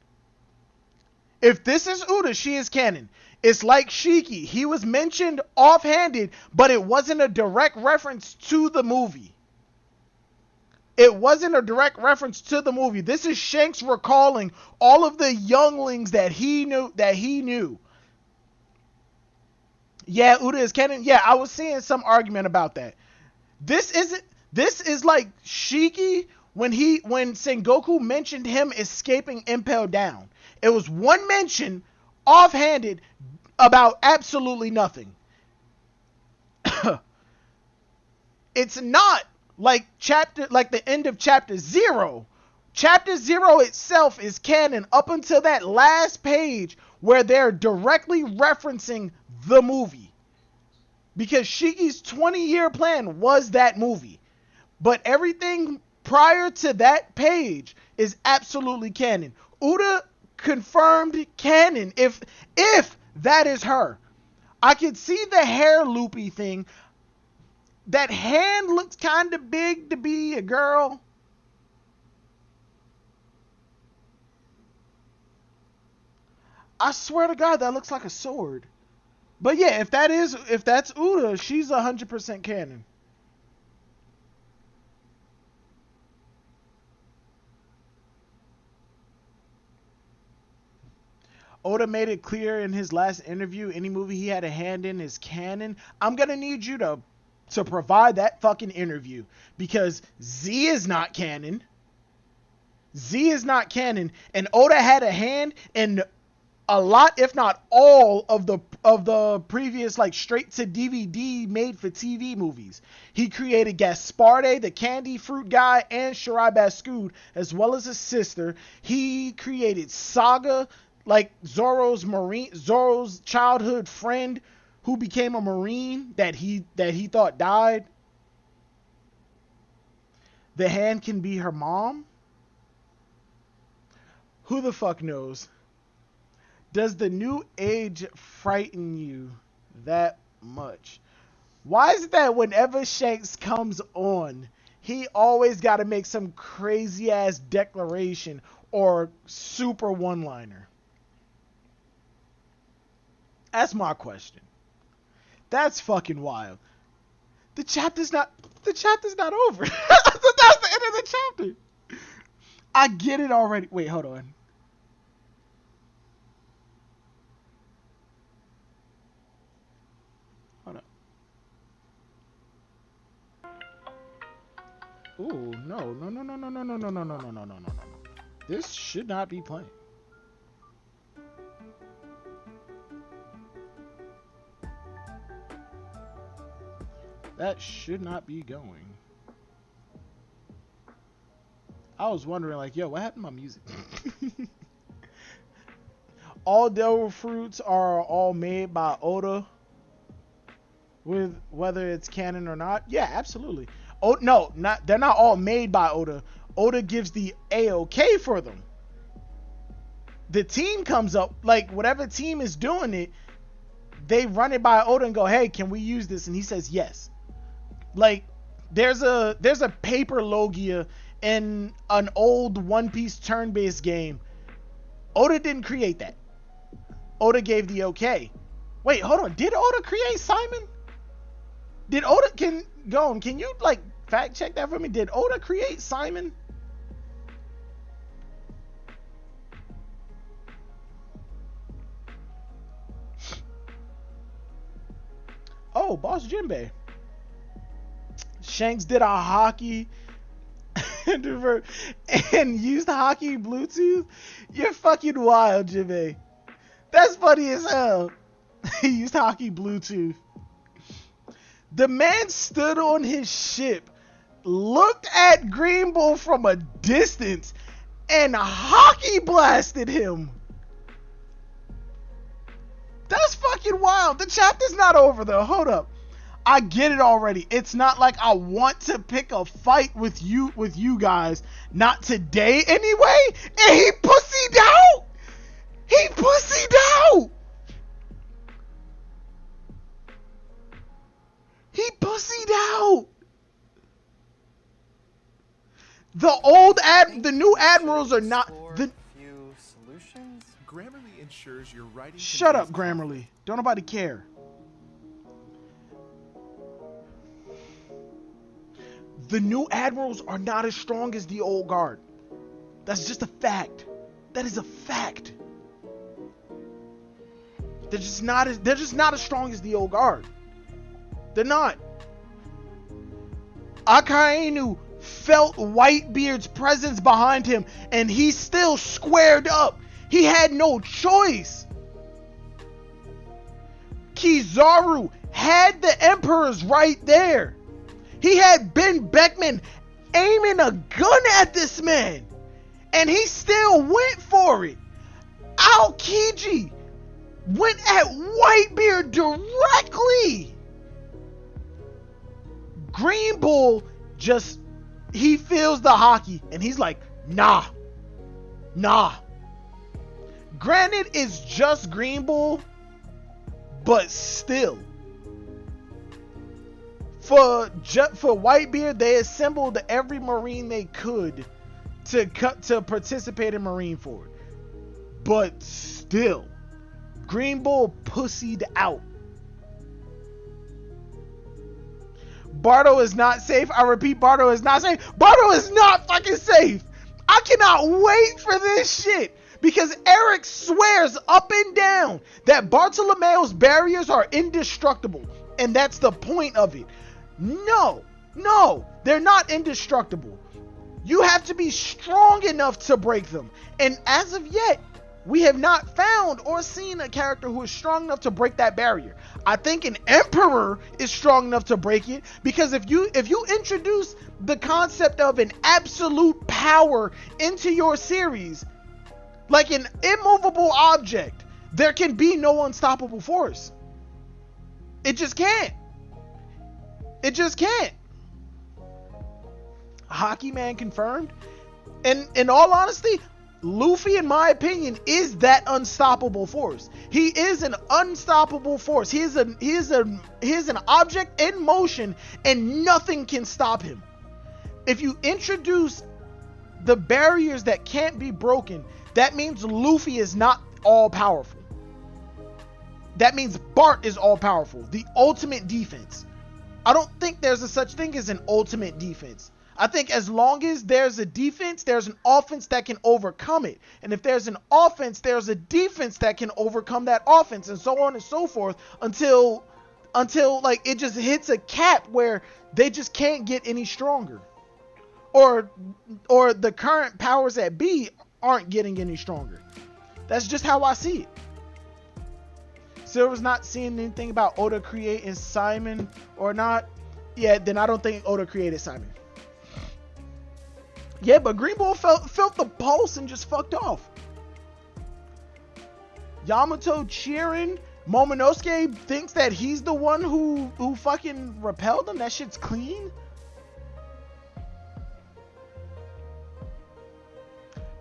If this is Uda, she is canon. It's like Shiki. He was mentioned offhanded, but it wasn't a direct reference to the movie. It wasn't a direct reference to the movie. This is Shanks recalling all of the younglings that he knew. Yeah, Uda is canon. Yeah, I was seeing some argument about that. This is like Shiki when Sengoku mentioned him escaping Impel Down. It was one mention, offhanded, about absolutely nothing. It's not like the end of chapter 0. Chapter 0 itself is canon up until that last page where they're directly referencing the movie. Because Shiki's 20-year plan was that movie. But everything prior to that page is absolutely canon. Uda confirmed canon if that is her. I could see the hair loopy thing. That hand looks kind of big to be a girl. I swear to God, that looks like a sword. But yeah, if that's Uda, she's 100% canon. Oda made it clear in his last interview, any movie he had a hand in is canon. I'm going to need you to provide that fucking interview, because Z is not canon. Z is not canon, and Oda had a hand in a lot, if not all, of the previous like straight to DVD made for TV movies. He created Gasparde, the candy fruit guy, and Shirai Baskud, as well as his sister. He created Saga, like Zoro's childhood friend, who became a Marine that he thought died. The hand can be her mom. Who the fuck knows? Does the new age frighten you that much? Why is it that whenever Shanks comes on, he always got to make some crazy ass declaration or super one-liner? That's my question. That's fucking wild. The chapter's not over. That's the end of the chapter. I get it already. Wait, hold on. Hold on. Ooh, no. This should not be playing. That should not be going. I was wondering, like, yo, what happened to my music? All devil fruits are all made by Oda, with whether it's canon or not. Yeah, absolutely. Oh no, they're not all made by Oda. Oda gives the A-OK for them. The team comes up, like whatever team is doing it, they run it by Oda and go, hey, can we use this? And he says yes. Like there's a paper Logia in an old One Piece turn-based game. Oda didn't create that. Oda gave the okay. Wait, hold on. Did Oda create Simon? Did Oda, can you like fact check that for me? Did Oda create Simon? Oh, Boss Jinbei. Shanks did a hockey and used hockey Bluetooth. You're fucking wild, Jinbei. That's funny as hell. He used hockey Bluetooth. The man stood on his ship, looked at Green Bull from a distance, and hockey blasted him. That's fucking wild. The chapter's not over though. Hold up. I get it already. It's not like I want to pick a fight with you guys. Not today anyway. And he pussied out. He pussied out. He pussied out. The new admirals are not the. Few solutions. Grammarly ensures your writing. Shut up, Grammarly. Don't nobody care. The new admirals are not as strong as the old guard. That's just a fact. That is a fact. They're just not as strong as the old guard. They're not. Akainu felt Whitebeard's presence behind him, and he still squared up. He had no choice. Kizaru had the Emperors right there. He had Ben Beckman aiming a gun at this man, and he still went for it. Aokiji went at Whitebeard directly. Green Bull just, he feels the hockey, and he's like, nah. Granted, it's just Green Bull, but still. For Whitebeard, they assembled every Marine they could to participate in Marineford. But still, Green Bull pussied out. Bardo is not safe. I repeat, Bardo is not safe. Bardo is not fucking safe. I cannot wait for this shit. Because Eric swears up and down that Bartolomeo's barriers are indestructible. And that's the point of it. No, they're not indestructible. You have to be strong enough to break them. And as of yet, we have not found or seen a character who is strong enough to break that barrier. I think an Emperor is strong enough to break it, because if you introduce the concept of an absolute power into your series, like an immovable object, there can be no unstoppable force. It just can't. It just can't. Hockey Man confirmed. And in all honesty, Luffy, in my opinion, is that unstoppable force. He is an unstoppable force. He is an object in motion, and nothing can stop him. If you introduce the barriers that can't be broken, that means Luffy is not all powerful. That means Bart is all powerful. The ultimate defense. I don't think there's a such thing as an ultimate defense. I think as long as there's a defense, there's an offense that can overcome it. And if there's an offense, there's a defense that can overcome that offense, and so on and so forth until like it just hits a cap where they just can't get any stronger. Or the current powers that be aren't getting any stronger. That's just how I see it. Silver's not seeing anything about Oda creating Simon or not. Yeah, then I don't think Oda created Simon. Yeah, but Green Bull felt the pulse and just fucked off. Yamato cheering. Momonosuke thinks that he's the one who fucking repelled him. That shit's clean.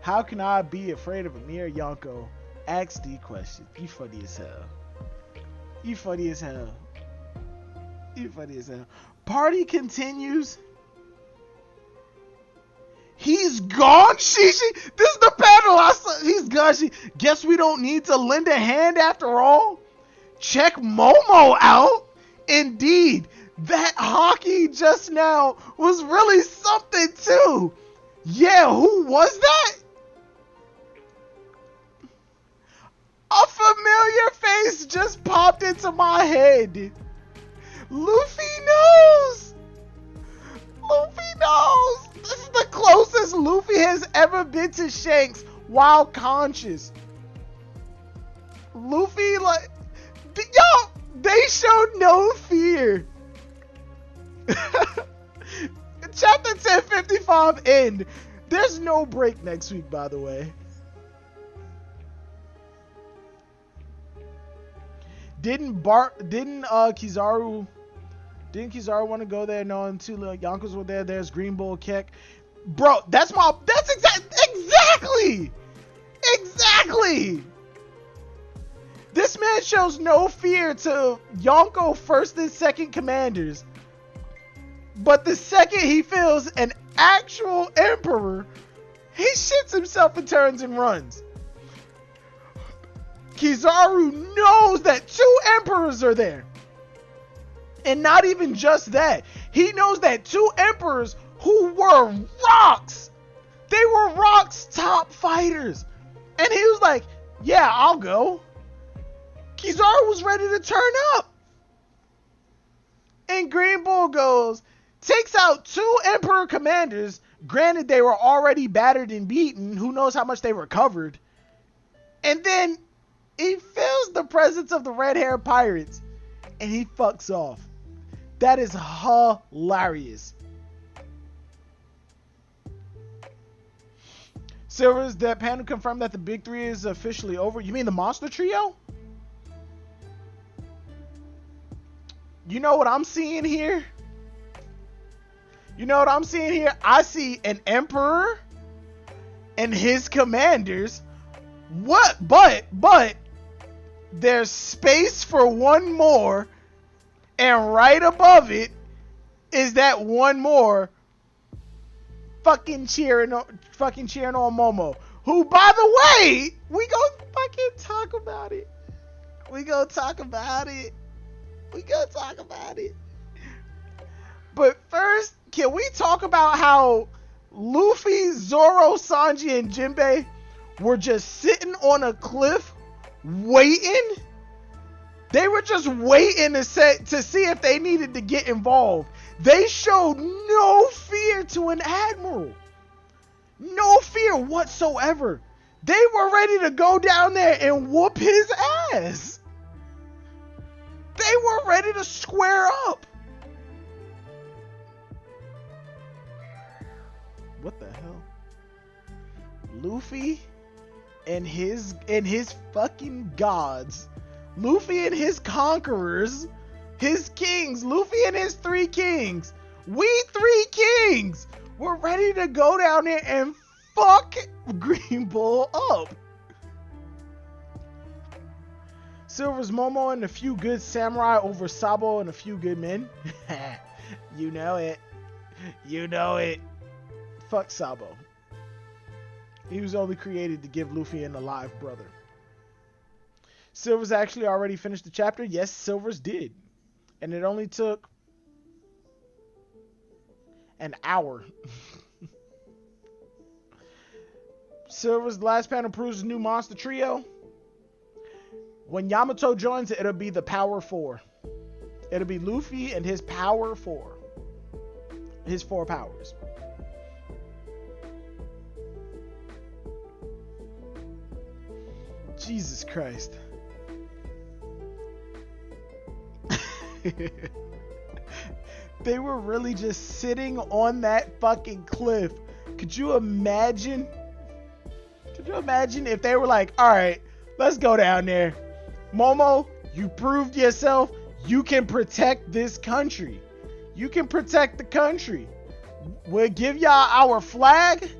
How can I be afraid of Amir Yonko? Ask the question. You funny as hell. You funny as hell. You funny as hell. Party continues. He's gone, Shishi. This is the panel. He's gone. Guess we don't need to lend a hand after all. Check Momo out. Indeed, that hockey just now was really something too. Yeah, who was that? A familiar face just popped into my head. Luffy knows. Luffy knows. This is the closest Luffy has ever been to Shanks while conscious. Luffy, like, yo, they showed no fear. Chapter 1055 end. There's no break next week, by the way. Didn't Kizaru want to go there? No, until Yonkers were there. There's Green Bull Keck. Bro, that's exactly. This man shows no fear to Yonko first and second commanders. But the second he feels an actual emperor, he shits himself and turns and runs. Kizaru knows that 2 emperors are there. And not even just that. He knows that 2 emperors who were Rocks. They were Rock's top fighters. And he was like, yeah, I'll go. Kizaru was ready to turn up. And Green Bull goes, takes out 2 emperor commanders. Granted, they were already battered and beaten. Who knows how much they recovered. And then he feels the presence of the red-haired pirates. and he fucks off. That is hilarious. Silver's that panel confirmed that the big three is officially over. You mean the monster trio? You know what I'm seeing here? You know what I'm seeing here? I see an emperor and his commanders. What? But there's space for one more, and right above it is that one more fucking cheering on Momo. Who, by the way, we gonna fucking talk about it. We gonna talk about it. But first, can we talk about how Luffy, Zoro, Sanji, and Jinbei were just sitting on a cliff waiting? They were just waiting to see if they needed to get involved. They showed no fear to an admiral. No fear whatsoever. They were ready to go down there and whoop his ass. They were ready to square up. What the hell? Luffy and his fucking gods. Luffy and his conquerors. His kings. Luffy and his 3 kings. We 3 kings. We're ready to go down there and fuck Green Bull up. Silver's Momo and a few good samurai over Sabo and a few good men. You know it. You know it. Fuck Sabo. He was only created to give Luffy an alive brother. Silver's actually already finished the chapter. Yes, Silver's did. And it only took an hour. Silver's last panel proves the new monster trio. When Yamato joins, it'll be the Power 4. It'll be Luffy and his Power 4. His 4 powers. Jesus Christ. They were really just sitting on that fucking cliff. Could you imagine? Could you imagine if they were like, all right, let's go down there. Momo, you proved yourself. You can protect this country. You can protect the country. We'll give y'all our flag.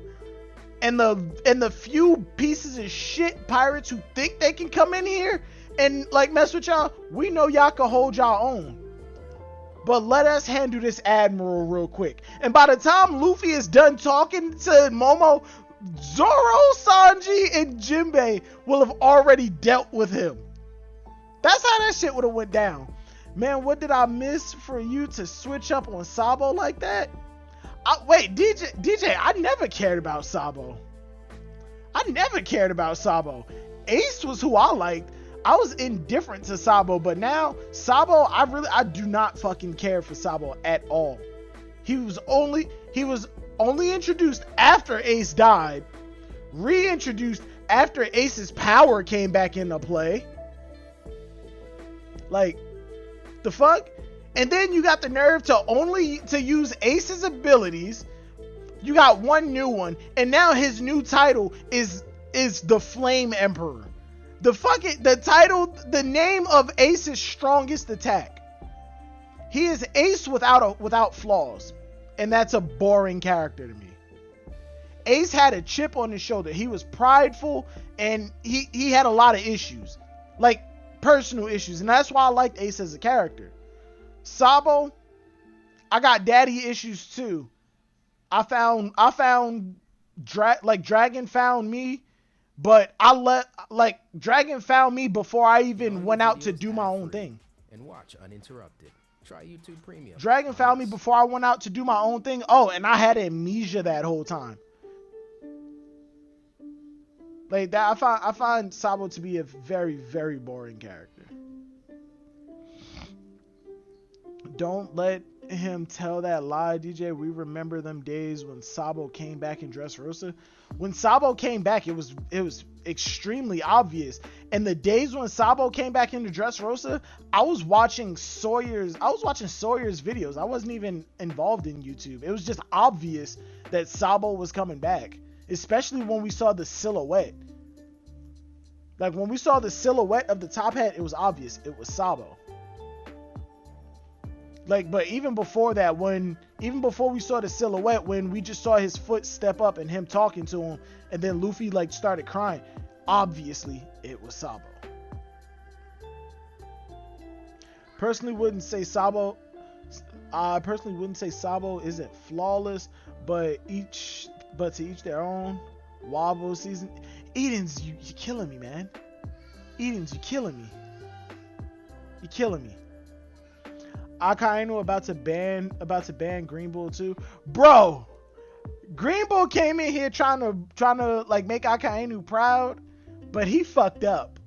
And the few pieces of shit pirates who think they can come in here and like mess with y'all, we know y'all can hold y'all own. But let us handle this admiral real quick. And by the time Luffy is done talking to Momo, Zoro, Sanji, and Jinbei will have already dealt with him. That's how that shit would have went down. Man, what did I miss for you to switch up on Sabo like that? Wait, DJ, I never cared about Sabo. Ace was who I liked. I was indifferent to Sabo, but now Sabo, I do not fucking care for Sabo at all. He was only introduced after Ace died, reintroduced after Ace's power came back into play. Like, the fuck? And then you got the nerve to use Ace's abilities. You got one new one, and now his new title is the Flame Emperor. The name of Ace's strongest attack. He is Ace without flaws, and that's a boring character to me. Ace had a chip on his shoulder. He was prideful, and he had a lot of issues, like personal issues, and that's why I liked Ace as a character. Sabo, I got daddy issues too. I found Dragon found me, but Dragon found me before I even went out to do my own thing. And watch uninterrupted. Try YouTube Premium. Dragon found me before I went out to do my own thing. Oh, and I had amnesia that whole time. Like that, I find Sabo to be a very, very boring character. Don't let him tell that lie, DJ. We remember them days when Sabo came back in Dressrosa. When Sabo came back, it was extremely obvious. And the days when Sabo came back into Dressrosa, I was watching Sawyer's videos. I wasn't even involved in YouTube. It was just obvious that Sabo was coming back, especially when we saw the silhouette. Like when we saw the silhouette of the top hat, it was obvious it was Sabo. Like, but even before that, even before we saw the silhouette, when we just saw his foot step up and him talking to him, and then Luffy like started crying, obviously it was Sabo. Personally wouldn't say Sabo isn't flawless, but to each their own. Wobble season. Eden's, you're killing me, man. Eden's, you're killing me. You're killing me. Akainu about to ban Green Bull too. Bro, Green Bull came in here trying to like make Akainu proud, but he fucked up.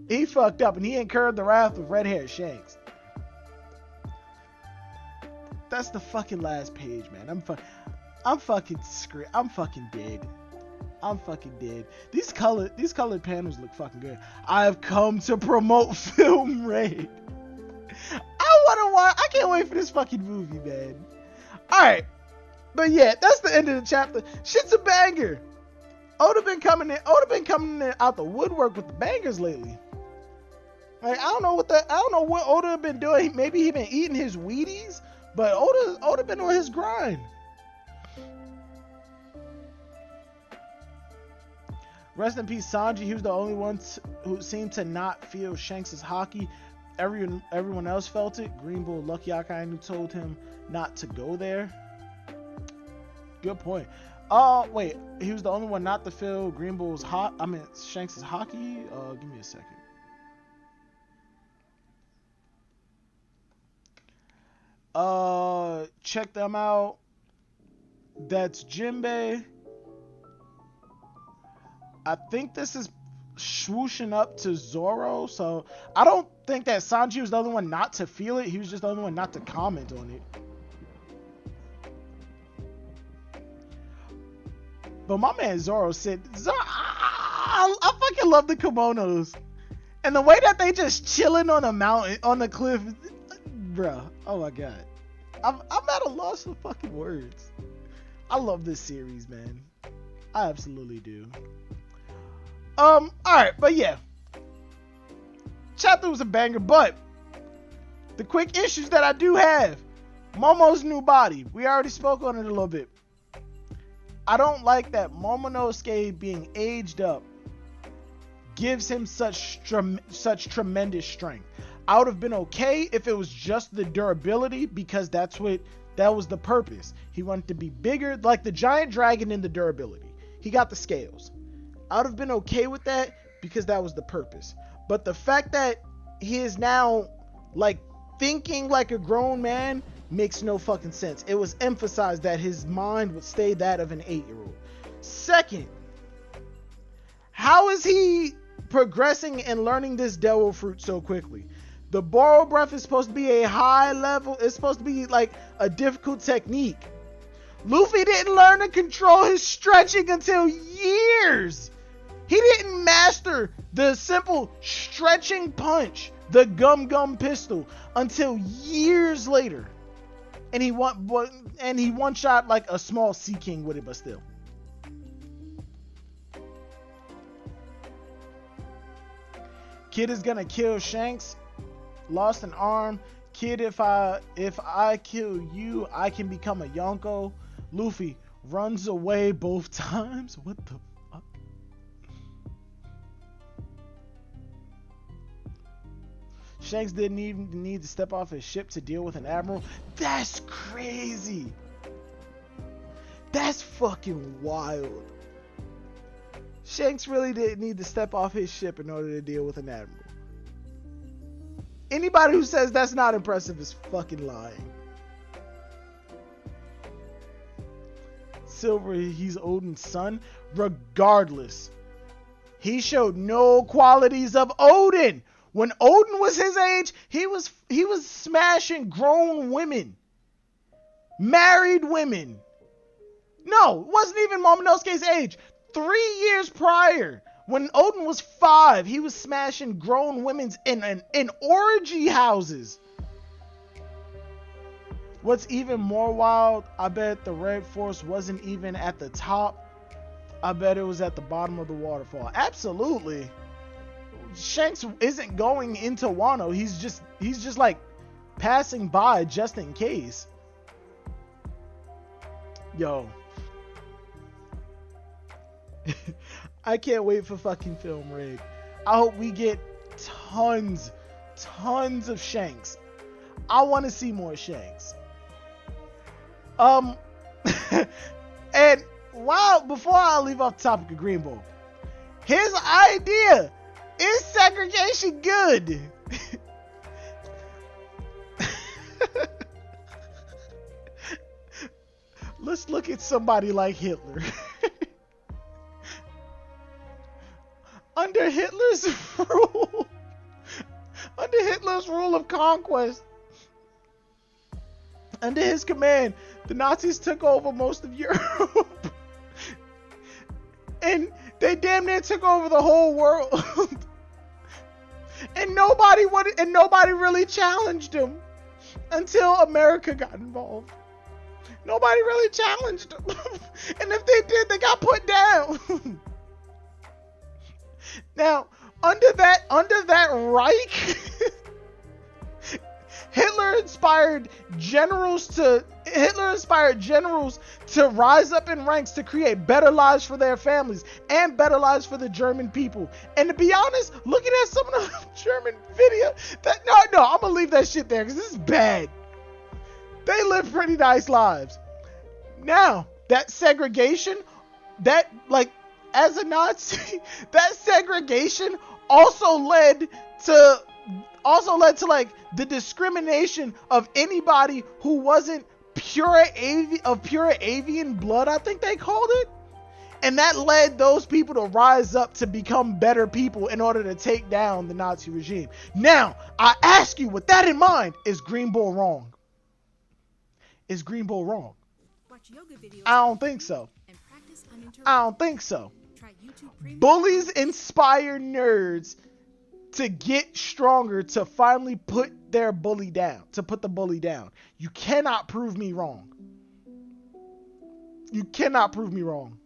He fucked up and he incurred the wrath of red-haired Shanks. That's the fucking last page, man. I'm fucking dead. I'm fucking dead. These colored panels look fucking good. I've come to promote Film Raid. I can't wait for this fucking movie, man. Alright. But yeah, that's the end of the chapter. Shit's a banger. Oda been coming in out the woodwork with the bangers lately. Like, I don't know what Oda been doing. Maybe he been eating his Wheaties, but Oda been on his grind. Rest in peace, Sanji. He was the only one who seemed to not feel Shanks' hockey. Everyone else felt it. Green Bull lucky Akainu told him not to go there. Good point. Wait, he was the only one not to feel Green Bull's Shanks' hockey. Give me a second. Check them out. That's Jinbei. I think this is swooshing up to Zoro, so I don't think that Sanji was the only one not to feel it. He was just the only one not to comment on it. But my man Zoro said, I fucking love the kimonos. And the way that they just chilling on a mountain, on the cliff, bruh, oh my god. I'm at a loss of fucking words. I love this series, man. I absolutely do. Alright, but yeah. Chapter was a banger, but the quick issues that I do have. Momo's new body. We already spoke on it a little bit. I don't like that Momonosuke being aged up gives him such tremendous strength. I would have been okay if it was just the durability, because that was the purpose. He wanted to be bigger, like the giant dragon in the durability. He got the scales. I would have been okay with that because that was the purpose. But the fact that he is now like thinking like a grown man makes no fucking sense. It was emphasized that his mind would stay that of an 8-year-old. Second, how is he progressing and learning this devil fruit so quickly? The borrow breath is supposed to be a high level. It's supposed to be like a difficult technique. Luffy didn't learn to control his stretching until years. He didn't master the simple stretching punch, the gum pistol, until years later. And he one shot like a small Sea King with it, but still. Kid is gonna kill Shanks. Lost an arm. Kid, if I kill you, I can become a Yonko. Luffy runs away both times. What the fuck? Shanks didn't even need to step off his ship to deal with an admiral. That's crazy. That's fucking wild. Shanks really didn't need to step off his ship in order to deal with an admiral. Anybody who says that's not impressive is fucking lying. Silver, he's Odin's son. Regardless, he showed no qualities of Odin. When Odin was his age, he was smashing grown women. married women. No, it wasn't even Momonosuke's age. 3 years prior, when Odin was 5, he was smashing grown women's in orgy houses. What's even more wild, I bet the Red Force wasn't even at the top. I bet it was at the bottom of the waterfall. Absolutely. Shanks isn't going into Wano. He's just like passing by just in case. Yo. I can't wait for fucking Film Rig. I hope we get tons of Shanks. I want to see more Shanks. And before I leave off the topic of Green Bull, his idea, is segregation good? Let's look at somebody like Hitler. Under Hitler's rule of conquest, under his command, the Nazis took over most of Europe. And they damn near took over the whole world. And nobody really challenged them until America got involved. Nobody really challenged them. And if they did, they got put down. Now, under that Reich, Hitler inspired generals to rise up in ranks to create better lives for their families and better lives for the German people. And to be honest, looking at some of the German video, no, I'm gonna leave that shit there because this is bad. They live pretty nice lives. Now, that segregation, as a Nazi, that segregation also led to like the discrimination of anybody who wasn't pure avian blood, I think they called it. And that led those people to rise up to become better people in order to take down the Nazi regime. Now, I ask you, with that in mind, is Green Bull wrong? Is Green Bull wrong? I don't think so. I don't think so. Bullies inspire nerds to get stronger, to finally put the bully down. You cannot prove me wrong. You cannot prove me wrong.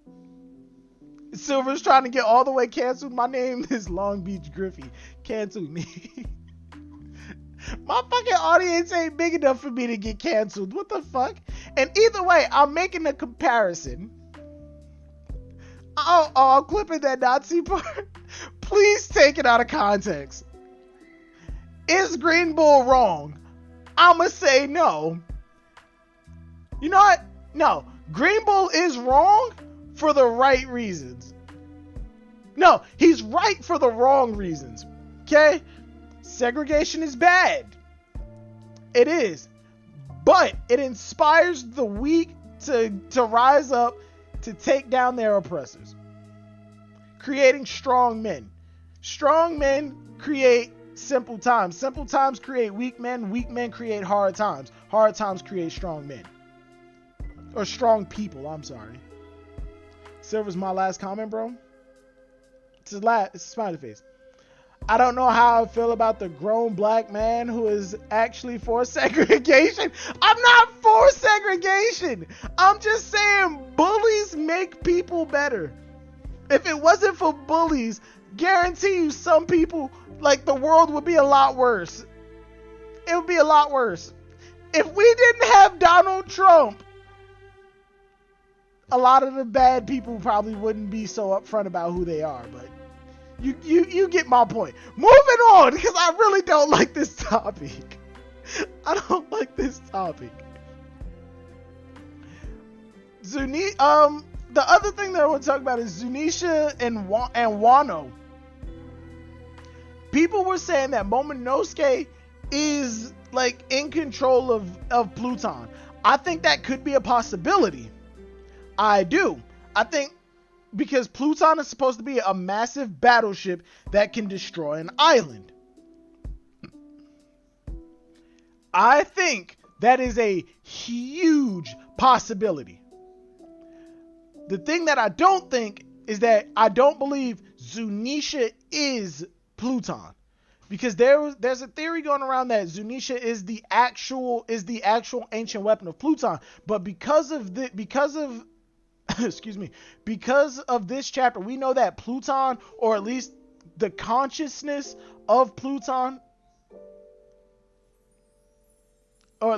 Silver's trying to get all the way canceled. My name is Long Beach Griffey. Cancel me. My fucking audience ain't big enough for me to get canceled. What the fuck? And either way, I'm making a comparison. Oh, I'm clipping that Nazi part. Please take it out of context. Is Green Bull wrong? I'ma say no. You know what? No. Green Bull is wrong for the right reasons. No, he's right for the wrong reasons. Okay? Segregation is bad. It is. But it inspires the weak to rise up to take down their oppressors. Creating strong men. Strong men create simple times. Simple times create weak men. Weak men create hard times. Hard times create strong men. Or strong people, I'm sorry. Silver's my last comment, bro. It's a smiley face. I don't know how I feel about the grown black man who is actually for segregation. I'm not for segregation. I'm just saying bullies make people better. If it wasn't for bullies, guarantee you some people, like, the world would be a lot worse. It would be a lot worse. If we didn't have Donald Trump, a lot of the bad people probably wouldn't be so upfront about who they are, but you get my point. Moving on, because I really don't like this topic. I don't like this topic. The other thing that I want to talk about is Zunisha and Wano. People were saying that Momonosuke is, like, in control of Pluton. I think that could be a possibility. I do. I think because Pluton is supposed to be a massive battleship that can destroy an island. I think That is a huge possibility. The thing that I don't think is that I don't believe Zunisha is Pluton, because there's a theory going around that Zunisha is the actual ancient weapon of Pluton, but because of excuse me, because of this chapter, we know that Pluton, or at least the consciousness of Pluton, going,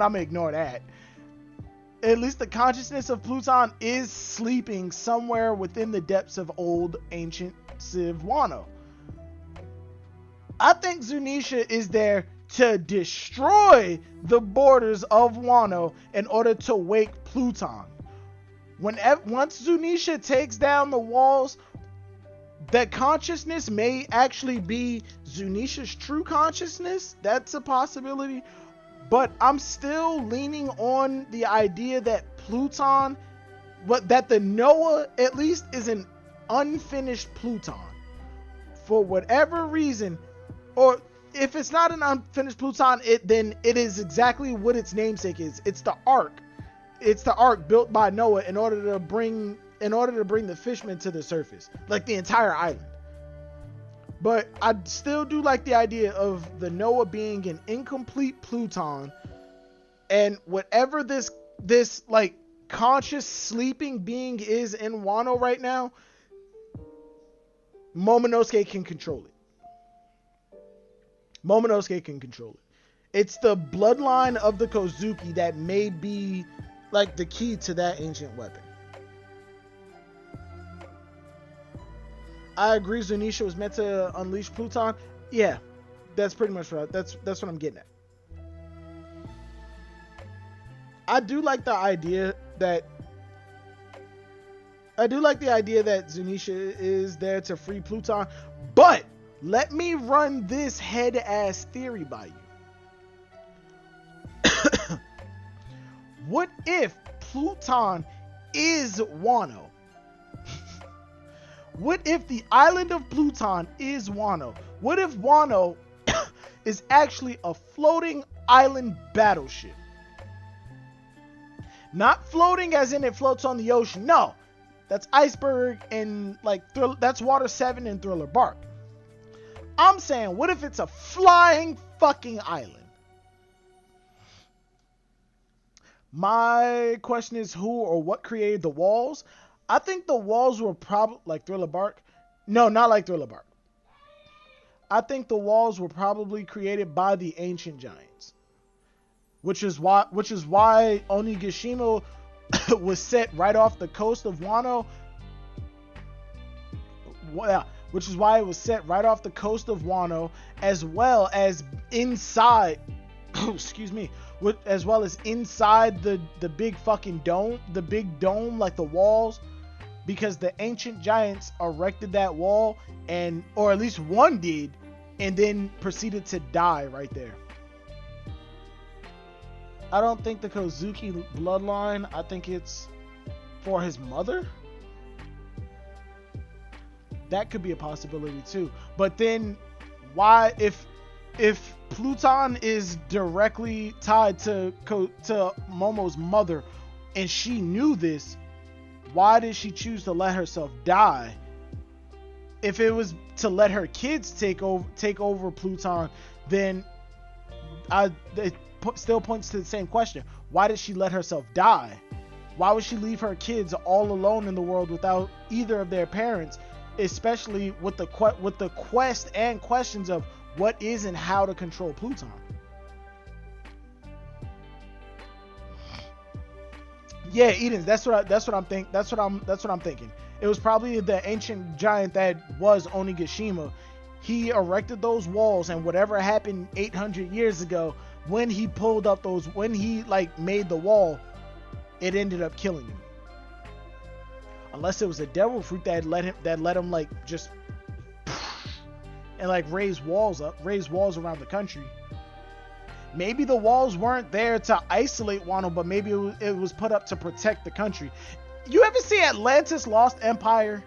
I'm gonna ignore that. At least the consciousness of Pluton is sleeping somewhere within the depths of old ancient Civ Wano. I think Zunisha is there to destroy the borders of Wano in order to wake Pluton. Once Zunisha takes down the walls, that consciousness may actually be Zunisha's true consciousness. That's a possibility. But I'm still leaning on the idea that Pluton, that the Noah at least is an unfinished Pluton. For whatever reason, or if it's not an unfinished Pluton, then it is exactly what its namesake is. It's the Ark. It's the Ark built by Noah in order to bring the fishmen to the surface, like the entire island. But I still do like the idea of the Noah being an incomplete Pluton, and whatever this like conscious sleeping being is in Wano right now, Momonosuke can control it. It's the bloodline of the Kozuki that may be like the key to that ancient weapon. I agree Zunisha was meant to unleash Pluton. Yeah, that's pretty much right. That's what I'm getting at. I do like the idea that Zunisha is there to free Pluton, but let me run this head-ass theory by you. What if Pluton is Wano? What if the island of Pluton is Wano? What if Wano is actually a floating island battleship? Not floating as in it floats on the ocean. No, that's Iceberg and that's Water 7 and Thriller Bark. I'm saying, what if it's a flying fucking island? My question is, who or what created the walls? I think the walls were probably like Thriller Bark. No, not like Thriller Bark. I think the walls were probably created by the ancient giants, which is why Onigashima was set right off the coast of Wano. Which is why it was set right off the coast of Wano, as well as inside. Excuse me. As well as inside the big fucking dome, like the walls, because the ancient giants erected that wall, or at least one did, and then proceeded to die right there. I don't think the Kozuki bloodline, I think it's for his mother. That could be a possibility too. But then why, if Pluton is directly tied to Momo's mother and she knew this, why did she choose to let herself die? If it was to let her kids take over Pluton, then it still points to the same question. Why did she let herself die? Why would she leave her kids all alone in the world without either of their parents, especially with the quest and questions of what is and how to control Pluton? Yeah, Eden, that's what I'm thinking. It was probably the ancient giant that was Onigashima. He erected those walls, and whatever happened 800 years ago, when he made the wall, it ended up killing him. Unless it was a devil fruit that let him like just and like raise walls around the country. Maybe the walls weren't there to isolate Wano, but maybe it was put up to protect the country. You ever see Atlantis Lost Empire?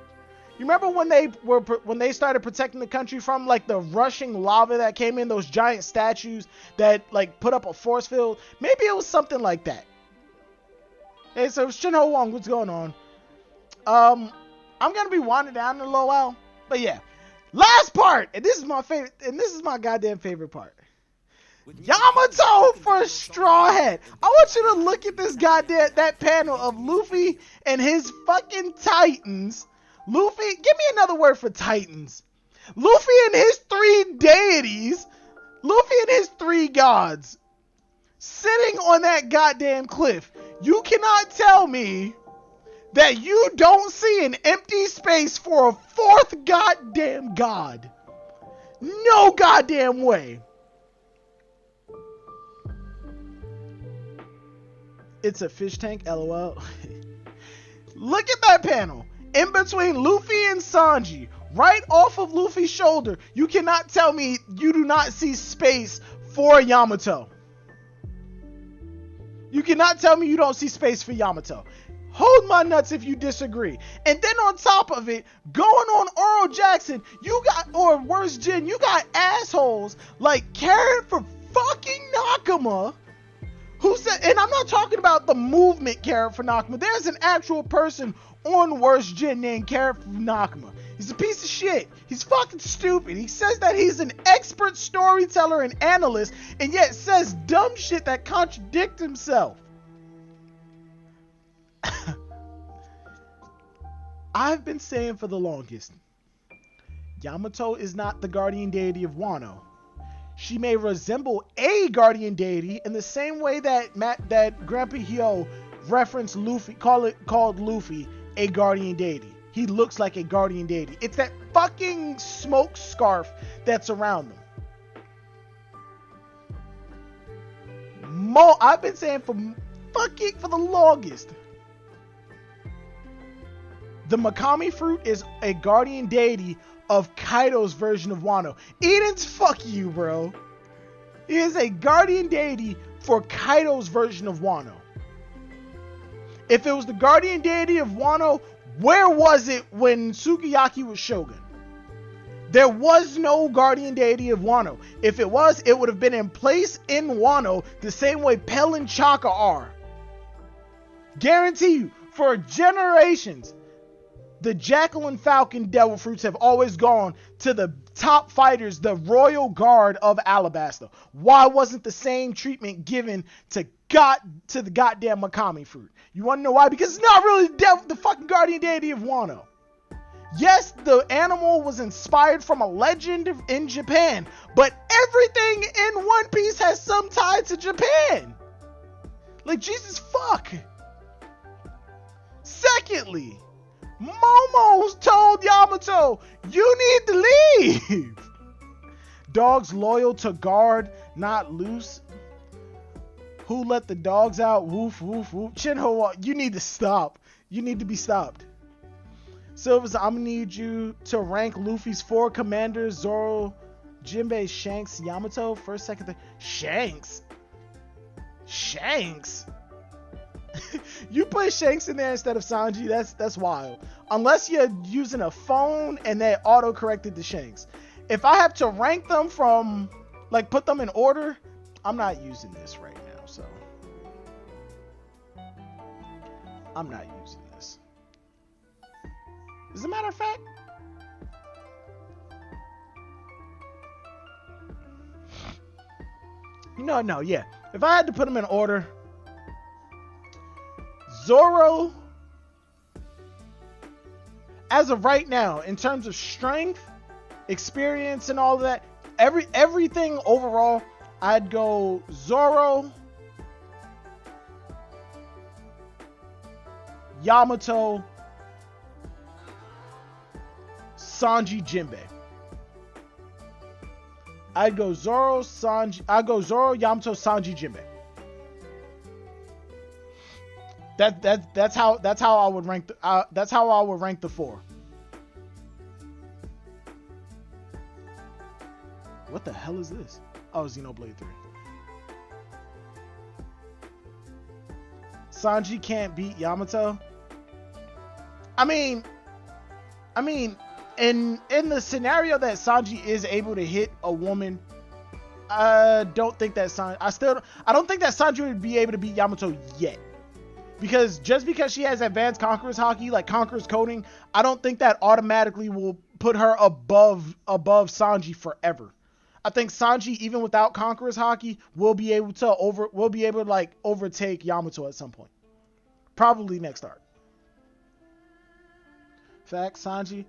You remember when they started protecting the country from like the rushing lava that came in, those giant statues that like put up a force field? Maybe it was something like that. Hey, so Shinho Wong, what's going on? I'm gonna be winding down in a little while, but yeah. Last part, and this is my favorite, and this is my goddamn favorite part. Yamato for Straw Hat. I want you to look at this that panel of Luffy and his fucking Titans. Luffy, give me another word for Titans. Luffy and his 3 deities. Luffy and his 3 gods. Sitting on that goddamn cliff. You cannot tell me that you don't see an empty space for a 4th goddamn god. No goddamn way. It's a fish tank, lol. Look at that panel. In between Luffy and Sanji, right off of Luffy's shoulder, you cannot tell me you do not see space for Yamato. You cannot tell me you don't see space for Yamato. Hold my nuts if you disagree. And then on top of it, going on Oro Jackson, you got, or worse, Jin, you got assholes like caring for fucking Nakama. Who said, and I'm not talking about the movement Carrot for Nakama. There's an actual person on Worst Jin named Carrot for Nakama. He's a piece of shit. He's fucking stupid. He says that he's an expert storyteller and analyst, and yet says dumb shit that contradicts himself. I've been saying for the longest, Yamato is not the guardian deity of Wano. She may resemble a guardian deity in the same way that Grandpa Hyo referenced Luffy, called Luffy a guardian deity. He looks like a guardian deity. It's that fucking smoke scarf that's around them. I've been saying for the longest, the Makami fruit is a guardian deity of Kaido's version of Wano. Eden's fuck you, bro. He is a guardian deity for Kaido's version of Wano. If it was the guardian deity of Wano, where was it when Sukiyaki was shogun? There was no guardian deity of Wano. If it was, it would have been in place in Wano the same way Pell and Chaka are. Guarantee you, for generations, the Jackal and Falcon Devil Fruits have always gone to the top fighters, the Royal Guard of Alabasta. Why wasn't the same treatment given to the goddamn Makami fruit? You want to know why? Because it's not really the fucking guardian deity of Wano. Yes, the animal was inspired from a legend in Japan, but everything in One Piece has some tie to Japan. Like, Jesus fuck. Secondly, Momo's told Yamato, you need to leave. Dogs loyal to guard, not loose. Who let the dogs out? Woof, woof, woof. Shinho, you need to stop. You need to be stopped. Silvers, I'm gonna need you to rank Luffy's 4 commanders: Zoro, Jinbei, Shanks, Yamato. First, second, third. Shanks? You put Shanks in there instead of Sanji, that's wild. Unless you're using a phone and they auto-corrected the Shanks. If I have to rank them from, like, put them in order, I'm not using this right now, so. I'm not using this. As a matter of fact, no, yeah. If I had to put them in order, Zoro, as of right now, in terms of strength, experience, and all of that, everything overall, I'd go Zoro, Yamato, Sanji, Jinbei. I'd go Zoro, Yamato, Sanji, Jinbei. That's how I would rank that's how I would rank the 4. What the hell is this? Oh, Xenoblade 3. Sanji can't beat Yamato. I mean, I mean, in the scenario that Sanji is able to hit a woman, I don't think that Sanji would be able to beat Yamato yet. Because just because she has advanced Conqueror's Haki, like Conqueror's Coding, I don't think that automatically will put her above Sanji forever. I think Sanji, even without Conqueror's Haki, will be able to like overtake Yamato at some point. Probably next arc. Fact, Sanji.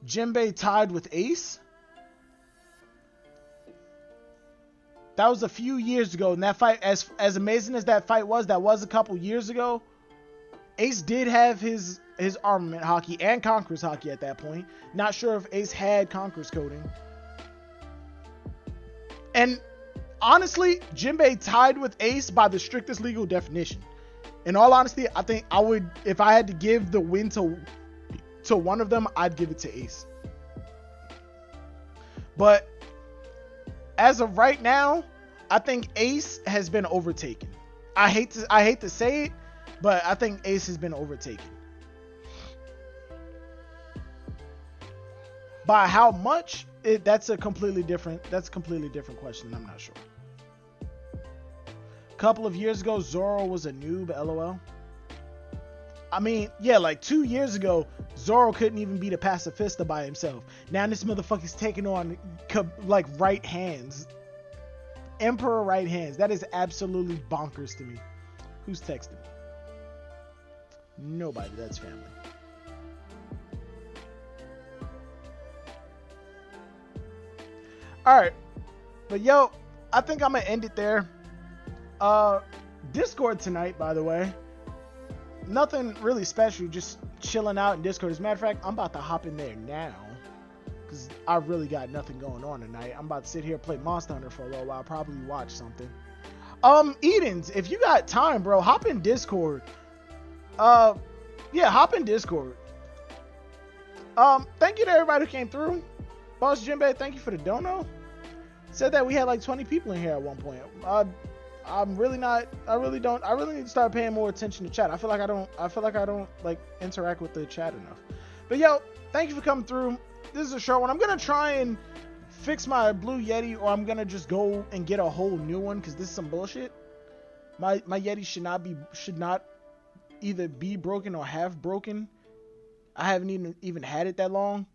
Jinbei tied with Ace. That was a few years ago, and that fight, as amazing as that fight was, that was a couple years ago. Ace did have his armament Haki and Conqueror's Haki at that point. Not sure if Ace had Conqueror's Coding. And honestly, Jinbei tied with Ace by the strictest legal definition. In all honesty, I think I would, if I had to give the win to one of them, I'd give it to Ace. But as of right now, I think Ace has been overtaken. I hate to say it, but I think Ace has been overtaken. By how much? That's a completely different question. I'm not sure. A couple of years ago, Zoro was a noob. LOL. I mean, yeah, like 2 years ago, Zoro couldn't even beat a pacifista by himself. Now this motherfucker's taking on like right hands. Emperor right hands. That is absolutely bonkers to me. Who's texting me? Nobody. That's family. Alright. But yo, I think I'm gonna end it there. Discord tonight, by the way. Nothing really special, just chilling out in Discord. As a matter of fact, I'm about to hop in there now, because I really got nothing going on tonight. I'm about to sit here and play Monster Hunter for a little while, probably watch something. Edens, if you got time, bro, hop in Discord. Yeah, hop in Discord. Thank you to everybody who came through. Boss Jinbei, thank you for the dono. Said that we had like 20 people in here at one point. I really need to start paying more attention to chat. I feel like I don't like interact with the chat enough. But yo, thank you for coming through. This is a short one. I'm gonna try and fix my Blue Yeti, or I'm gonna just go and get a whole new one, because this is some bullshit. My Yeti should not either be broken or have broken. I haven't even had it that long.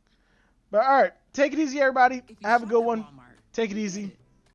But alright, take it easy, everybody. Have a good one. Take it easy.